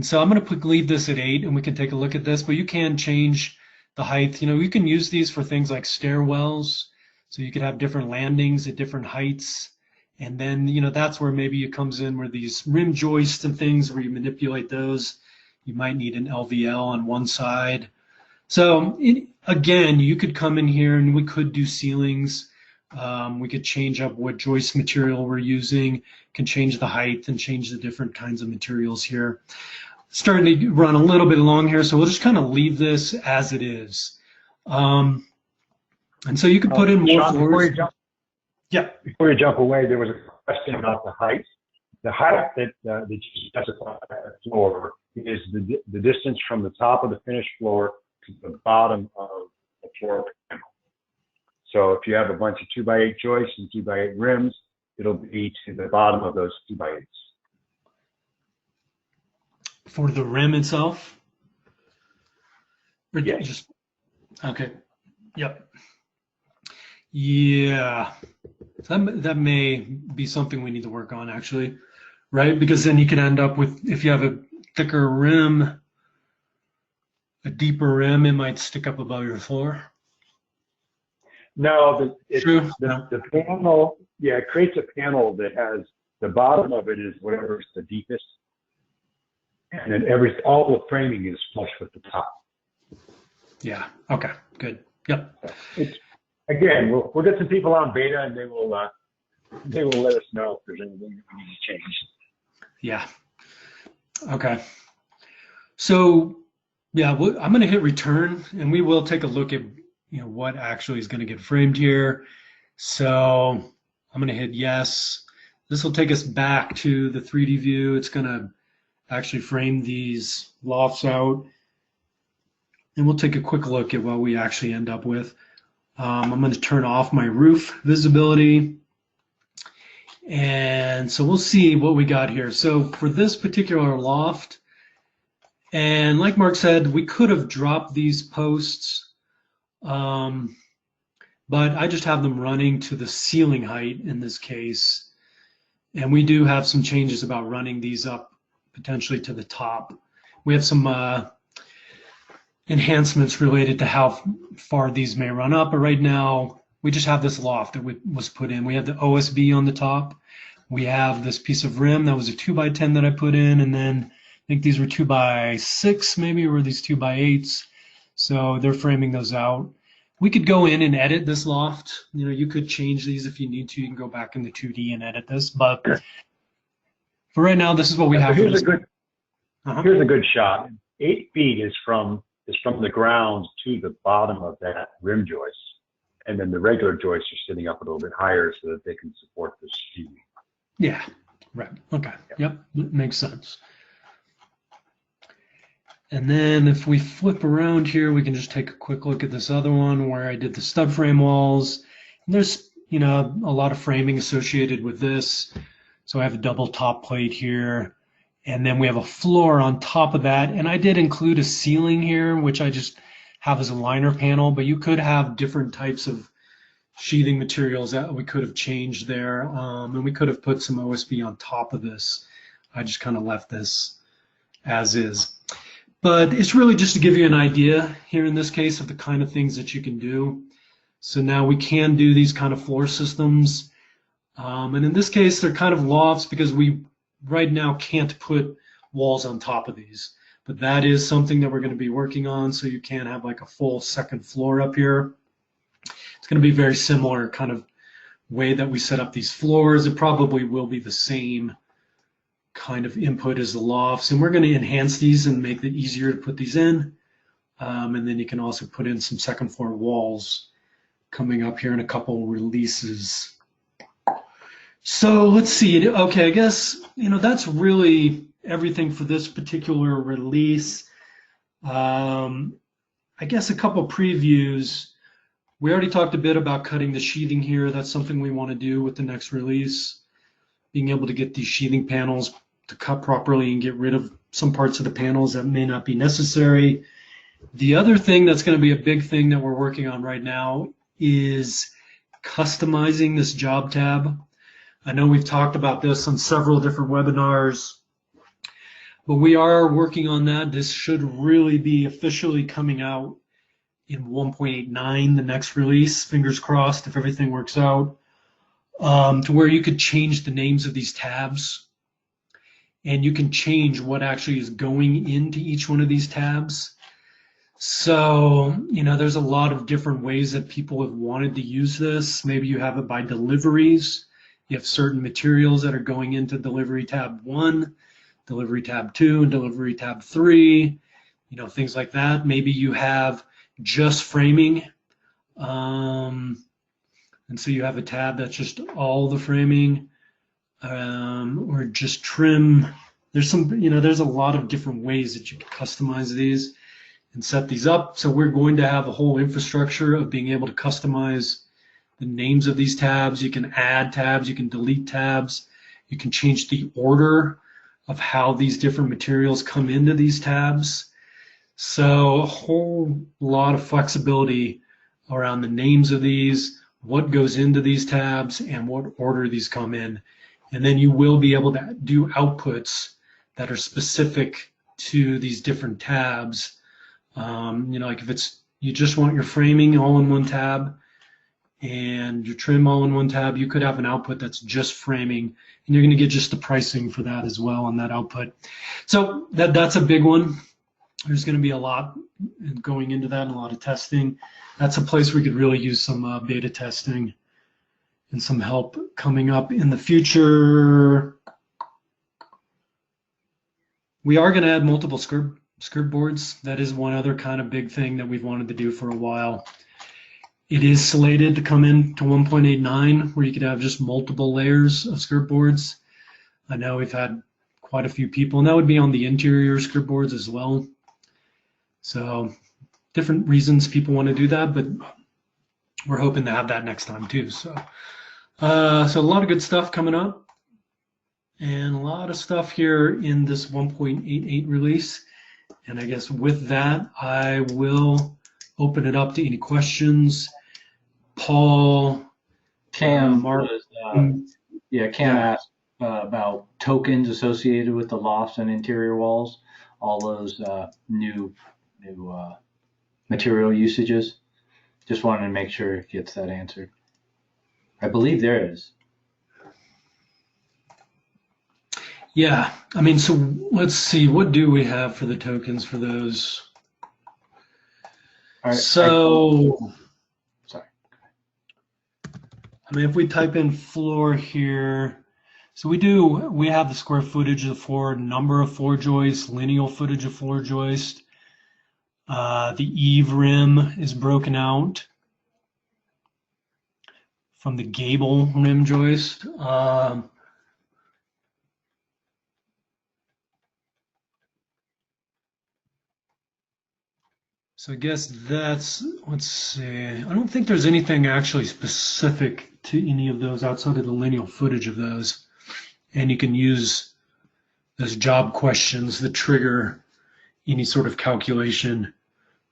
so I'm going to leave this at 8, and we can take a look at this, but you can change the height. You know, you can use these for things like stairwells. So you could have different landings at different heights. And then, you know, that's where maybe it comes in where these rim joists and things where you manipulate those. You might need an LVL on one side. So again, you could come in here and we could do ceilings. We could change up what joist material we're using, can change the height and change the different kinds of materials here. Starting to run a little bit long here, so we'll just kind of leave this as it is. And so you could put in more floors. Before you jump away, there was a question about the height. The height that you specify at the floor is the distance from the top of the finished floor to the bottom of the floor panel. So if you have a bunch of 2x8 joists and 2x8 rims, it'll be to the bottom of those 2x8s. For the rim itself? Or yeah. Just, okay. Yep. Yeah. That may be something we need to work on, actually, right? Because then you can end up with, if you have a thicker rim, a deeper rim, it might stick up above your floor. No, the panel, yeah, it creates a panel that has, the bottom of it is whatever's the deepest. And then all the framing is flush with the top. Yeah, okay, good, yep. Again, we'll get some people on beta and they will let us know if there's anything that we need to change. Yeah, okay. So, yeah, I'm gonna hit return and we will take a look at what actually is gonna get framed here. So I'm gonna hit yes. This will take us back to the 3D view. It's gonna actually frame these lofts out. And we'll take a quick look at what we actually end up with. I'm going to turn off my roof visibility. And so we'll see what we got here. So for this particular loft, and like Mark said, we could have dropped these posts, but I just have them running to the ceiling height in this case. And we do have some changes about running these up potentially to the top. We have some enhancements related to how far these may run up, but right now we just have this loft that was put in. We have the OSB on the top. We have this piece of rim that was a 2x10 that I put in, and then I think these were 2x6 maybe, or these 2x8s. So they're framing those out. We could go in and edit this loft. You could change these if you need to. You can go back into 2D and edit this, but for right now, this is what we have. Here's a good shot. 8 feet is from the ground to the bottom of that rim joist. And then the regular joists are sitting up a little bit higher so that they can support the sheathing. Yeah, right. Okay. Yep. Makes sense. And then if we flip around here, we can just take a quick look at this other one where I did the stud frame walls. And there's, a lot of framing associated with this. So I have a double top plate here. And then we have a floor on top of that. And I did include a ceiling here, which I just have as a liner panel, but you could have different types of sheathing materials that we could have changed there. And we could have put some OSB on top of this. I just kind of left this as is. But it's really just to give you an idea here in this case of the kind of things that you can do. So now we can do these kind of floor systems. And in this case, they're kind of lofts because we right now can't put walls on top of these. But that is something that we're going to be working on, so you can have like a full second floor up here. It's going to be very similar kind of way that we set up these floors. It probably will be the same kind of input as the lofts, and we're going to enhance these and make it easier to put these in. And then you can also put in some second floor walls coming up here in a couple releases. So let's see. Okay, I guess, that's really everything for this particular release. I guess a couple previews. We already talked a bit about cutting the sheathing here. That's something we want to do with the next release. Being able to get these sheathing panels to cut properly and get rid of some parts of the panels that may not be necessary. The other thing that's going to be a big thing that we're working on right now is customizing this job tab. I know we've talked about this on several different webinars, but we are working on that. This should really be officially coming out in 1.89, the next release, fingers crossed if everything works out, to where you could change the names of these tabs, and you can change what actually is going into each one of these tabs. So, there's a lot of different ways that people have wanted to use this. Maybe you have it by deliveries. You have certain materials that are going into delivery tab 1, delivery tab 2, and delivery tab 3, things like that. Maybe you have just framing, and so you have a tab that's just all the framing, or just trim. There's there's a lot of different ways that you can customize these and set these up. So we're going to have a whole infrastructure of being able to customize the names of these tabs. You can add tabs, you can delete tabs, you can change the order of how these different materials come into these tabs. So a whole lot of flexibility around the names of these, what goes into these tabs, and what order these come in. And then you will be able to do outputs that are specific to these different tabs. Like if you just want your framing all in one tab, and your trim all in one tab, you could have an output that's just framing, and you're going to get just the pricing for that as well on that output. So that's a big one. There's going to be a lot going into that and a lot of testing. That's a place we could really use some beta testing and some help coming up in the future. We are going to add multiple skirt boards. That is one other kind of big thing that we've wanted to do for a while. It is slated to come in to 1.89, where you could have just multiple layers of skirt boards. I know we've had quite a few people, and that would be on the interior skirt boards as well. So different reasons people want to do that, but we're hoping to have that next time too. So a lot of good stuff coming up, and a lot of stuff here in this 1.88 release. And I guess with that, I will open it up to any questions. Paul, Cam, Mark. Cam asked about tokens associated with the lofts and interior walls, all those new material usages. Just wanted to make sure it gets that answered. I believe there is. Yeah, so let's see, what do we have for the tokens for those? Sorry. If we type in floor here, so we have the square footage of the floor, number of floor joists, lineal footage of floor joist. The eave rim is broken out from the gable rim joist. So I guess let's see. I don't think there's anything actually specific to any of those outside of the lineal footage of those. and you can use those job questions that trigger any sort of calculation.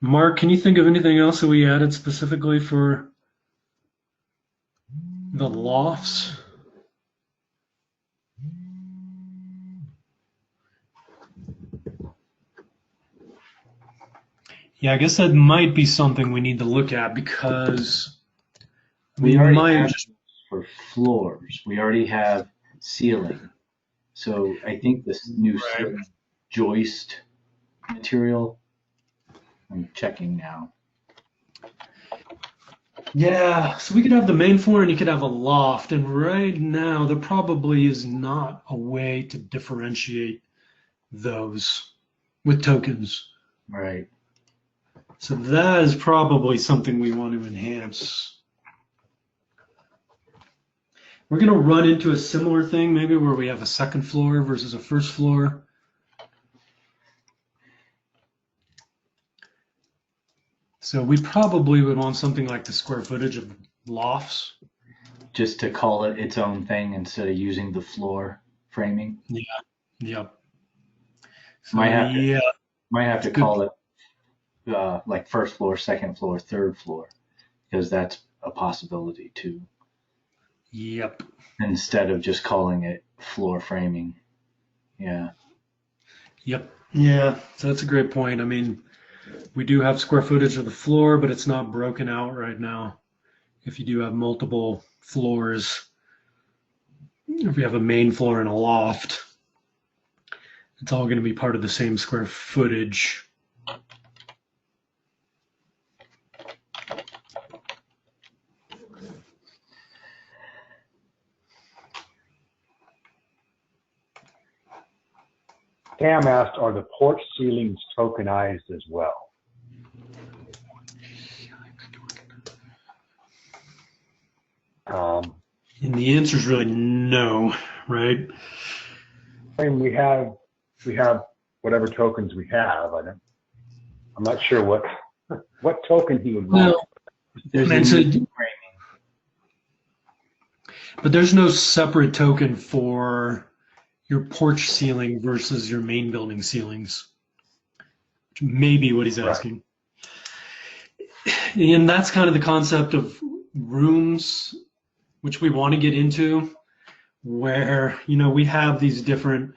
Mark, can you think of anything else that we added specifically for the lofts? Yeah, I guess that might be something we need to look at because we already might have just, for floors. We already have ceiling. So I think this new ceiling joist material, I'm checking now. yeah, so we could have the main floor and you could have a loft, and right now there probably is not a way to differentiate those with tokens. Right. So that is probably something we want to enhance. We're going to run into a similar thing, maybe where we have a second floor versus a first floor. So we probably would want something like the square footage of lofts. Just to call it its own thing instead of using the floor framing. Yeah, yep. So, Might have to good. call it like first floor, second floor, third floor, because that's a possibility too. Yep. Instead of just calling it floor framing. Yeah. Yep. Yeah, so that's a great point. I mean, we do have square footage of the floor, but it's not broken out right now. If you do have multiple floors, if you have a main floor and a loft, it's all going to be part of the same square footage. Cam asked, are the porch ceilings tokenized as well? And the answer is really no, right? I mean, we have whatever tokens we have. I'm not sure what token he would want. Well, but there's no separate token for your porch ceiling versus your main building ceilings, which may be what he's asking. Right. And that's kind of the concept of rooms, which we want to get into, where, you know, we have these different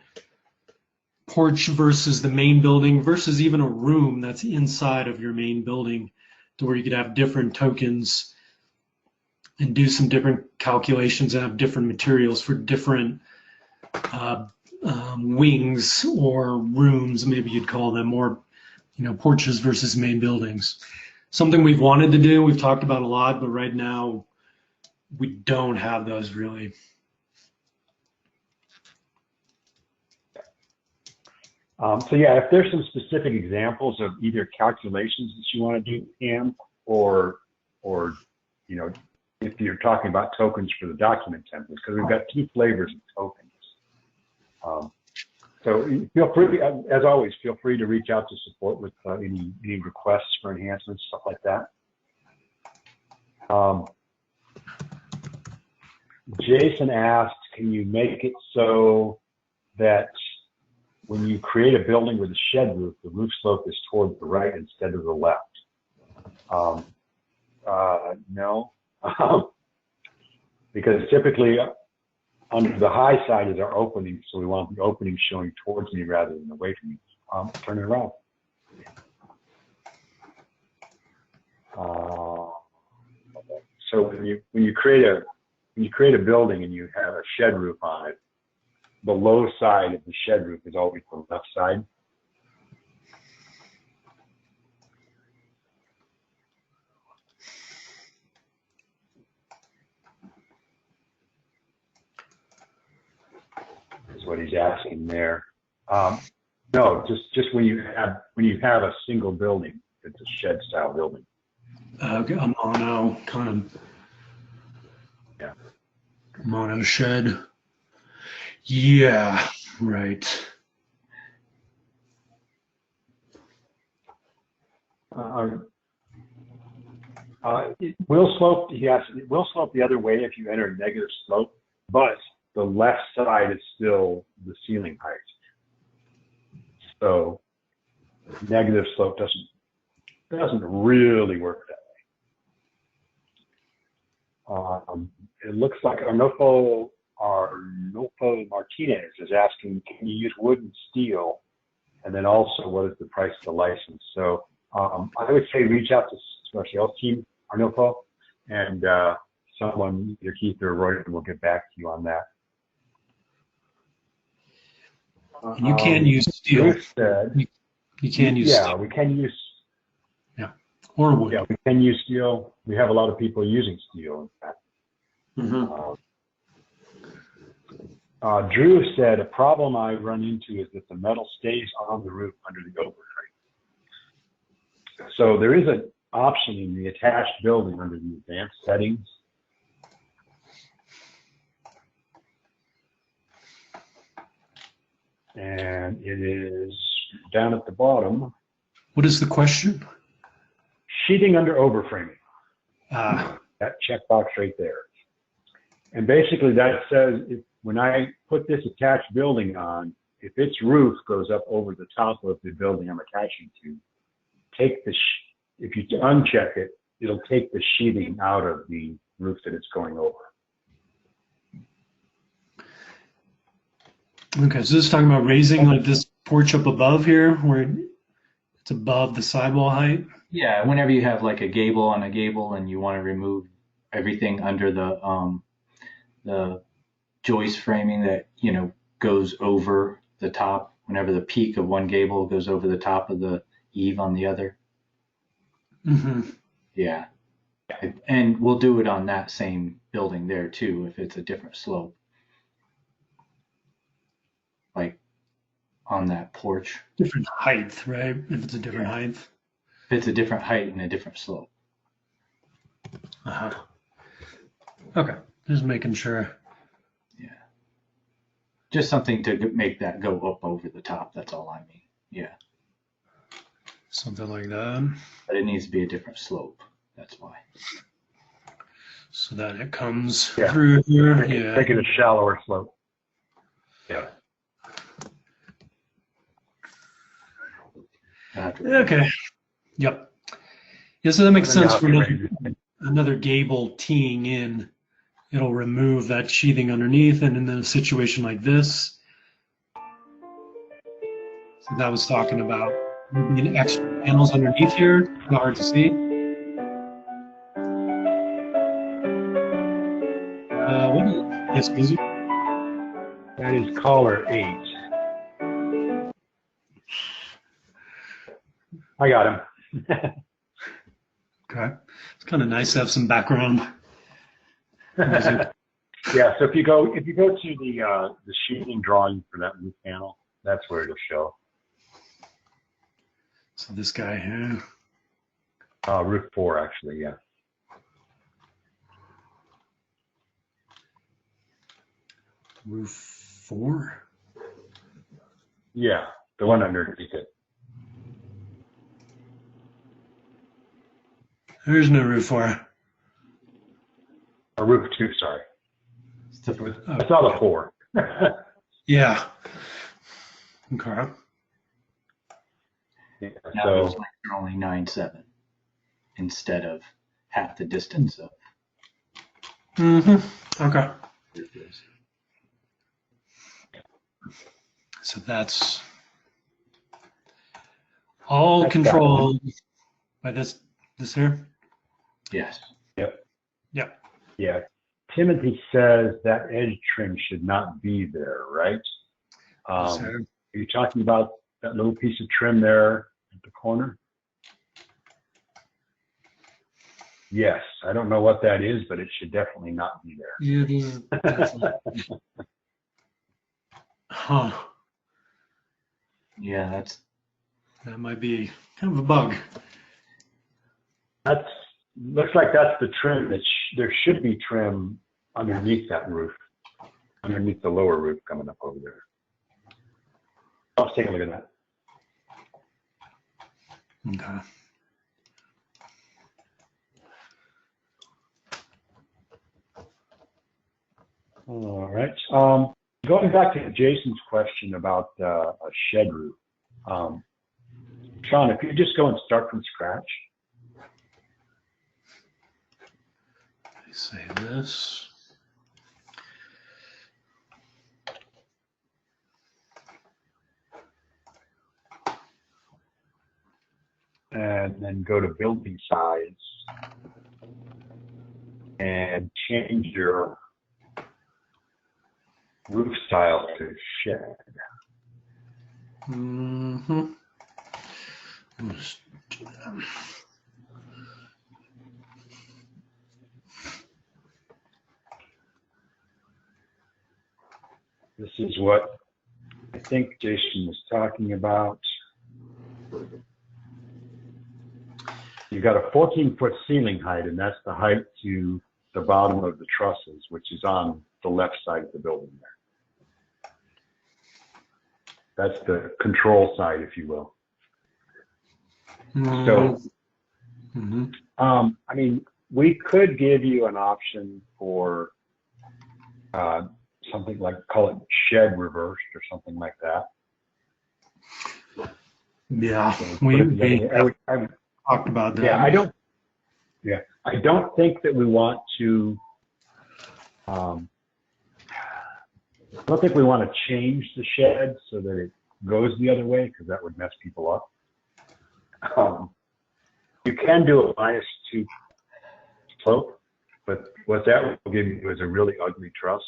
porch versus the main building versus even a room that's inside of your main building, to where you could have different tokens and do some different calculations and have different materials for different wings or rooms, maybe you'd call them, or, you know, porches versus main buildings. Something we've wanted to do, we've talked about a lot, but right now we don't have those really. So yeah, if there's some specific examples of either calculations that you want to do, Cam, or you know, if you're talking about tokens for the document templates, because we've got two flavors of tokens. So feel free, as always, feel free to reach out to support with any requests for enhancements, stuff like that. Jason asked, can you make it so that when you create a building with a shed roof, the roof slope is toward the right instead of the left? No, because typically under the high side is our opening, so we want the opening showing towards me rather than away from me. Turn it around. So when you create a building and you have a shed roof on it, the low side of the shed roof is always the left side. Is what he's asking there. No, just when you have a single building, it's a shed style building. Okay, a mono kind of. Yeah. Mono shed. Yeah, right. It will slope. Yes, it will slope the other way if you enter a negative slope, but the left side is still the ceiling height. So negative slope doesn't really work that way. It looks like Arnolfo Martinez is asking, can you use wood and steel? And then also, what is the price of the license? So I would say reach out to our sales team, Arnolfo, and someone, either Keith or Roy, will get back to you on that. You can use steel. You can use yeah, steel. we can use. Yeah, or wood. Yeah, we can use steel. We have a lot of people using steel, in fact. Mm-hmm. Drew said, a problem I run into is that the metal stays on the roof under the overframe. So there is an option in the attached building under the advanced settings. And it is down at the bottom. What is the question? Sheathing under overframing. That checkbox right there. And basically that says, when I put this attached building on, if its roof goes up over the top of the building I'm attaching to, if you uncheck it, it'll take the sheathing out of the roof that it's going over. Okay, so this is talking about raising like this porch up above here, where it's above the sidewall height. Yeah, whenever you have like a gable on a gable and you want to remove everything under the joist framing that, you know, goes over the top, whenever the peak of one gable goes over the top of the eave on the other. Mm-hmm. Yeah. And we'll do it on that same building there too, if it's a different slope. Like on that porch. Different height, right? If it's a different height. If it's a different height and a different slope. Uh-huh. Okay, just making sure. Yeah. Just something to make that go up over the top. That's all I mean. Yeah. Something like that. But it needs to be a different slope. That's why. So that it comes through here. Make it a shallower slope. Yeah. Okay. Yep. Yeah, so that makes sense for another gable teeing in. It'll remove that sheathing underneath, and in a situation like this, so that was talking about maybe extra panels underneath here. Kind of hard to see. What is it? Yes, music. That is caller 8. I got him. Okay. It's kind of nice to have some background music. Yeah, so if you go to the sheathing drawing for that roof panel, that's where it'll show. So this guy here. Roof 4, actually, yeah. Roof 4? Yeah, the one underneath it. There's no roof 4. Or roof 2, sorry. Oh, I saw the 4. yeah. Okay. Yeah, Now so those lengths are only 9.7 instead of half the distance of. Mm-hmm. Okay. So that's all controlled by this here? Yes. Yep. Yep. Yeah. Timothy says that edge trim should not be there, right? Are you talking about that little piece of trim there at the corner? Yes. I don't know what that is, but it should definitely not be there. Yeah, it is. Huh. Yeah, that might be kind of a bug. Looks like that's the trim. There should be trim underneath that roof, underneath the lower roof coming up over there. Let's take a look at that. Okay. All right. Going back to Jason's question about a shed roof, Sean, if you just go and start from scratch. Let me say this. And then go to building size and change your roof style to shed. Mm-hmm. This is what I think Jason was talking about. You've got a 14-foot ceiling height, and that's the height to the bottom of the trusses, which is on the left side of the building there. That's the control side, if you will. So, I mean, we could give you an option for something like, call it shed reversed or something like that. Yeah, So we talked about that. Yeah, I don't think that we want to. I don't think we want to change the shed so that it goes the other way, because that would mess people up. You can do a -2 slope, but what that will give you is a really ugly truss.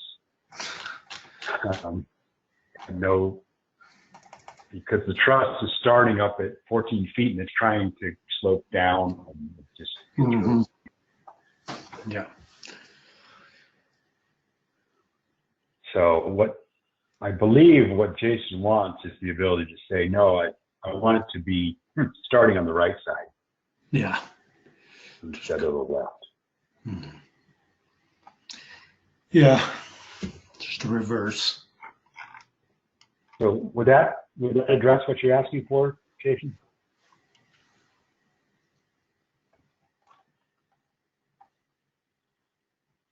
No, because the truss is starting up at 14 feet and it's trying to slope down. And it just Yeah. So what I believe what Jason wants is the ability to say, no, I want it to be starting on the right side. Yeah. Instead of the left. Yeah. Just a reverse. So would that address what you're asking for, Jason?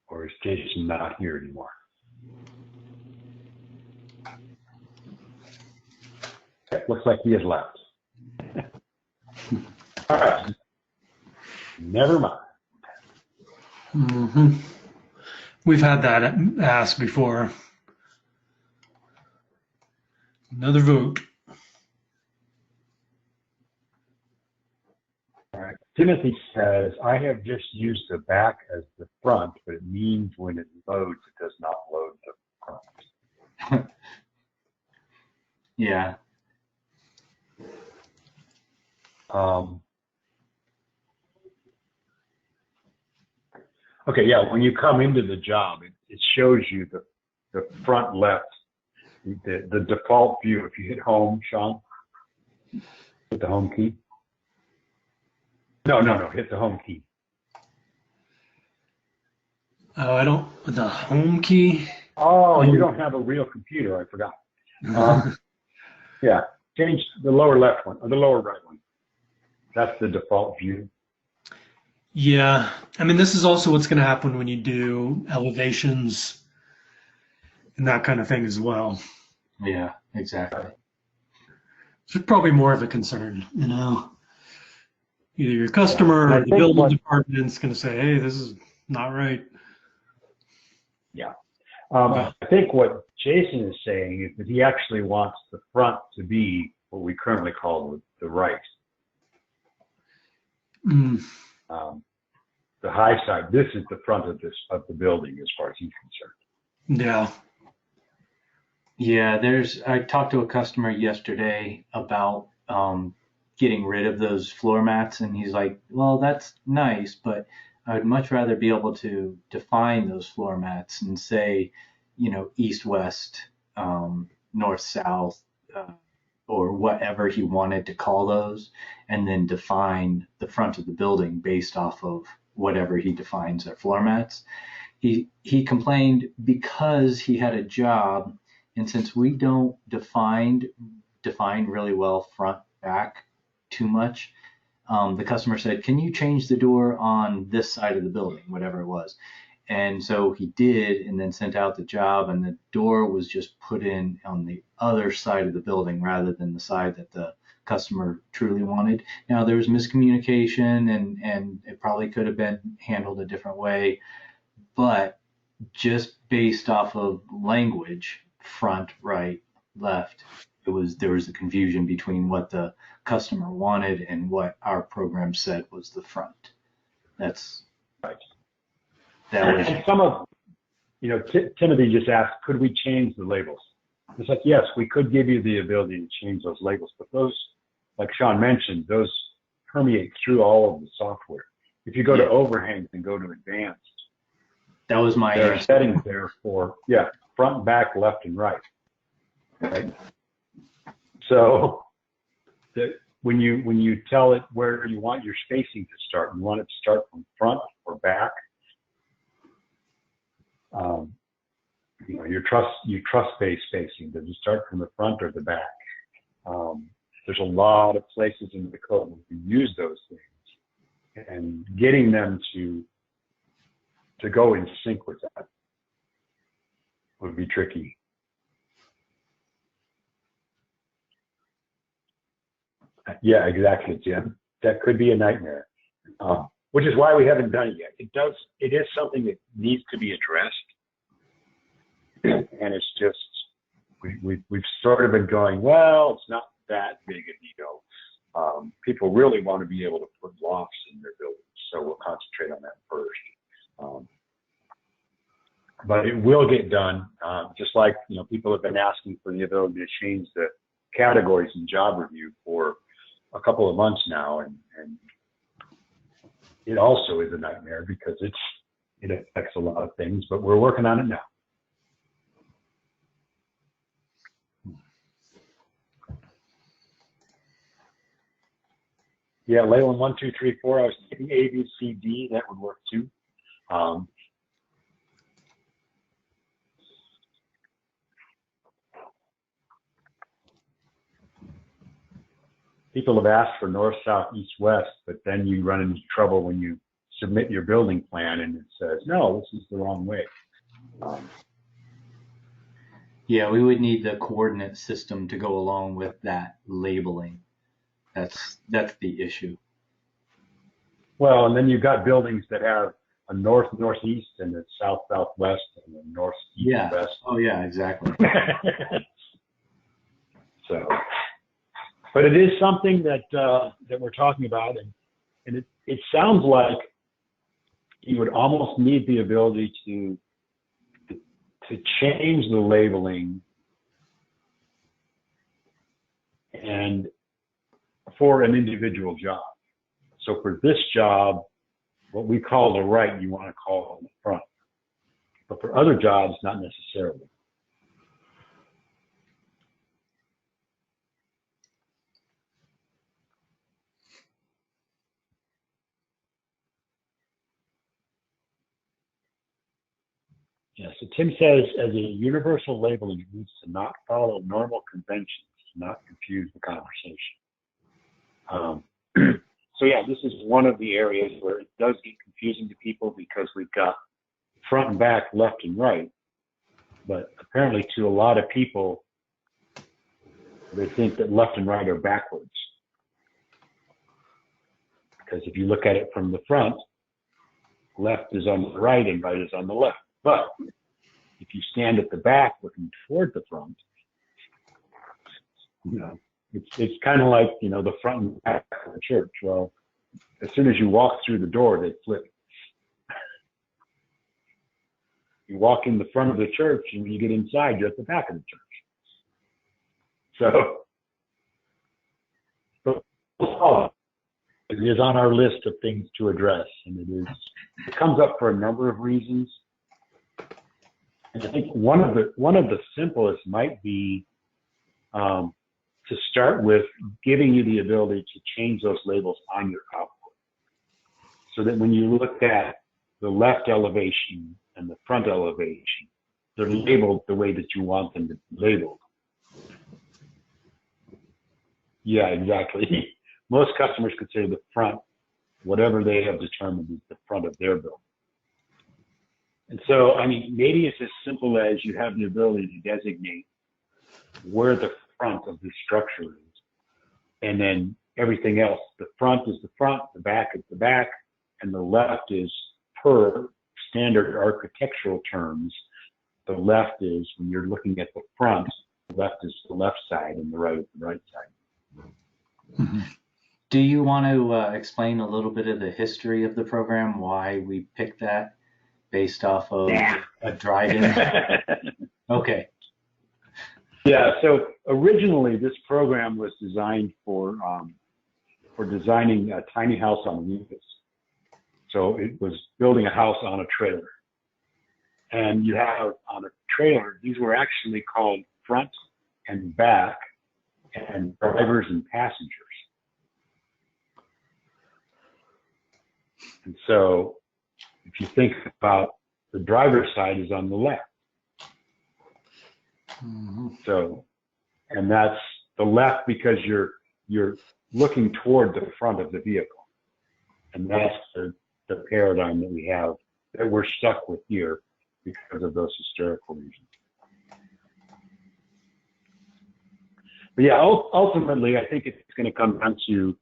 Or is Jason not here anymore? Okay, looks like he has left. All right. Never mind. Mm-hmm. We've had that asked before. Another vote. All right. Timothy says, I have just used the back as the front, but it means when it loads, it does not load the front. Yeah. Okay, yeah, when you come into the job, it shows you the front left, the default view. If you hit home, Sean, hit the home key. No, hit the home key. Oh, I don't, the home key? Oh, you don't have a real computer, I forgot. Yeah, change the lower left one, or the lower right one. That's the default view. Yeah, I mean, this is also what's going to happen when you do elevations and that kind of thing as well. Yeah, exactly. So it's probably more of a concern, you know. Either your customer or the building department's going to say, hey, this is not right. Yeah. I think what Jason is saying is that he actually wants the front to be what we currently call the right. The high side, this is the front of the building as far as he's concerned. Yeah. Yeah, I talked to a customer yesterday about getting rid of those floor mats, and he's like, well, that's nice, but I'd much rather be able to define those floor mats and say, you know, east, west, north, south, or whatever he wanted to call those, and then define the front of the building based off of whatever he defines at floor mats. He complained because he had a job, and since we don't define really well front, back too much, the customer said, can you change the door on this side of the building, whatever it was? And so he did, and then sent out the job, and the door was just put in on the other side of the building rather than the side that the customer truly wanted. Now there was miscommunication, and it probably could have been handled a different way, but just based off of language, front, right, left, there was a confusion between what the customer wanted and what our program said was the front. That's right. That was. And some of, Timothy just asked, could we change the labels? It's like, yes, we could give you the ability to change those labels, but those, like Sean mentioned, those permeate through all of the software. If you go to overhangs and go to advanced, that was my there are settings there for, front, back, left, and right. Right. So when you tell it where you want your spacing to start, you want it to start from front or back. Your truss-based spacing. Does it start from the front or the back? There's a lot of places in the code where you use those things, and getting them to go in sync with that would be tricky. Yeah, exactly, Jim. That could be a nightmare, which is why we haven't done it yet. It is something that needs to be addressed. And it's just, we've sort of been going, well, it's not that big a deal. People really want to be able to put lofts in their buildings, so we'll concentrate on that first. But it will get done, just like, people have been asking for the ability to change the categories in job review for a couple of months now, and it also is a nightmare because it affects a lot of things, but we're working on it now. Yeah, labeling 1, 2, 3, 4. I was thinking A, B, C, D. That would work too. People have asked for north, south, east, west, but then you run into trouble when you submit your building plan and it says, no, this is the wrong way. Yeah, we would need the coordinate system to go along with that labeling. That's the issue. Well, and then you've got buildings that have a north, northeast, and a south, southwest, and a north, east, west. Oh, yeah, exactly. So, but it is something that we're talking about, and it sounds like you would almost need the ability to change the labeling and for an individual job. So for this job, what we call the right, you want to call the front. But for other jobs, not necessarily. Yeah, so Tim says, as a universal labeling, it needs to not follow normal conventions, to not confuse the conversation. So yeah, this is one of the areas where it does get confusing to people because we've got front and back, left and right. But apparently to a lot of people, they think that left and right are backwards. Because if you look at it from the front, left is on the right and right is on the left. But if you stand at the back looking toward the front, it's kind of like, the front and back of the church. Well, as soon as you walk through the door, they flip. You walk in the front of the church, and when you get inside, you're at the back of the church. So, it is on our list of things to address, and it comes up for a number of reasons. And I think one of the simplest might be to start with giving you the ability to change those labels on your output, so that when you look at the left elevation and the front elevation, they're labeled the way that you want them to be labeled. Yeah, exactly. Most customers consider the front, whatever they have determined is the front of their building. And so, I mean, maybe it's as simple as you have the ability to designate where the front of the structure is. And then everything else, the front is the front, the back is the back, and the left is per standard architectural terms. The left is, when you're looking at the front, the left is the left side and the right is the right side. Mhm. Do you want to explain a little bit of the history of the program, why we picked that based off of a drive-in? Okay. Yeah, so originally this program was designed for designing a tiny house on wheels. So it was building a house on a trailer. And you have on a trailer, these were actually called front and back and drivers and passengers. And so if you think about the driver's side is on the left. Mhm. So, and that's the left because you're looking toward the front of the vehicle. And that's the paradigm that we have, that we're stuck with here because of those historical reasons. But yeah, ultimately, I think it's going to come down to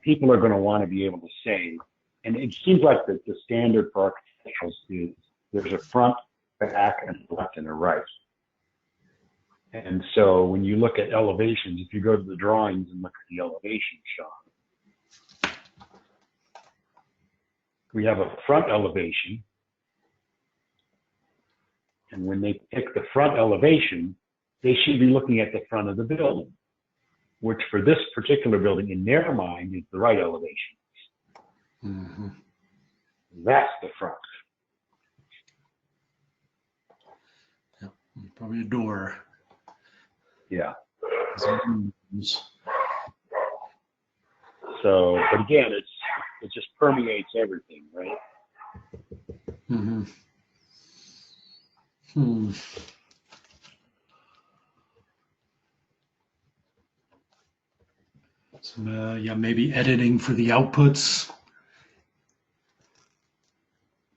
people are going to want to be able to say, and it seems like the standard for architecturals is there's a front, back, and a left and a right. And so when you look at elevations, if you go to the drawings and look at the elevation shot, we have a front elevation. And when they pick the front elevation, they should be looking at the front of the building, which for this particular building, in their mind, is the right elevation. Mhm. That's the front. Yeah, probably a door. Yeah. Mhm. So, but again, it just permeates everything, right? Mhm. Hmm. So, yeah, maybe editing for the outputs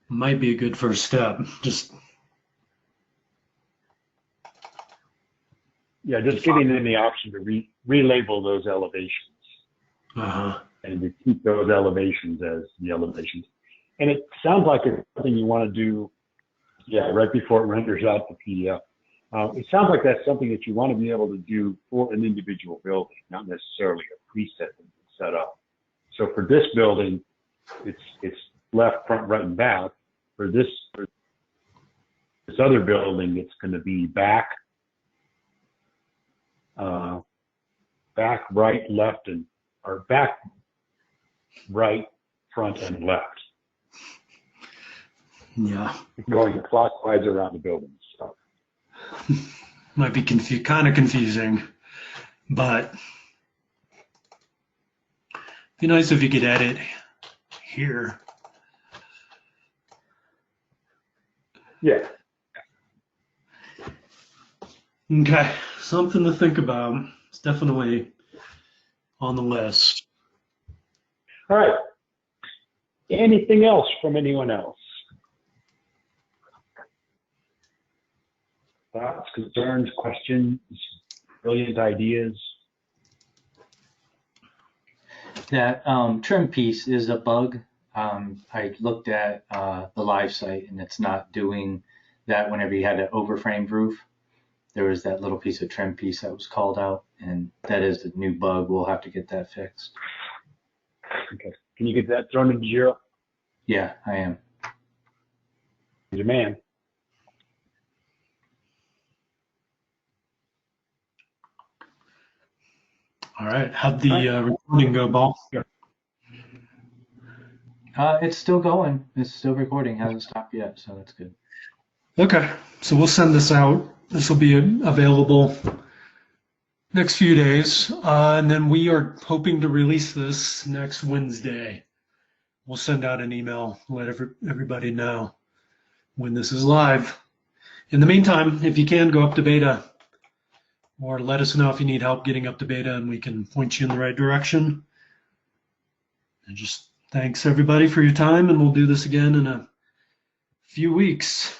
might be a good first step. Just Yeah, just giving them the option to relabel those elevations and to keep those elevations as the elevations. And it sounds like it's something you want to do, yeah, right before it renders out the PDF. It sounds like that's something that you want to be able to do for an individual building, not necessarily a preset that you set up. So for this building, it's left, front, right, and back. For this other building, it's going to be back, right, left, or back, right, front, and left. yeah, Going clockwise around the building. So. might be kind of confusing, but be nice if you could edit here. Yeah. Okay, something to think about. It's definitely on the list. All right. Anything else from anyone else? Thoughts, concerns, questions, brilliant ideas? That trim piece is a bug. I looked at the live site and it's not doing that whenever you had an overframed roof. There was that little piece of trim piece that was called out, and that is a new bug. We'll have to get that fixed. Okay. Can you get that thrown into Jira? Yeah, I am. He's a man. All right, how'd the recording go, Paul? It's still going. It's still recording. Hasn't stopped yet, so that's good. Okay, so we'll send this out. This will be available next few days, and then we are hoping to release this next Wednesday. We'll send out an email, let everybody know when this is live. In the meantime, if you can, go up to beta, or let us know if you need help getting up to beta, and we can point you in the right direction. And just thanks everybody for your time, and we'll do this again in a few weeks.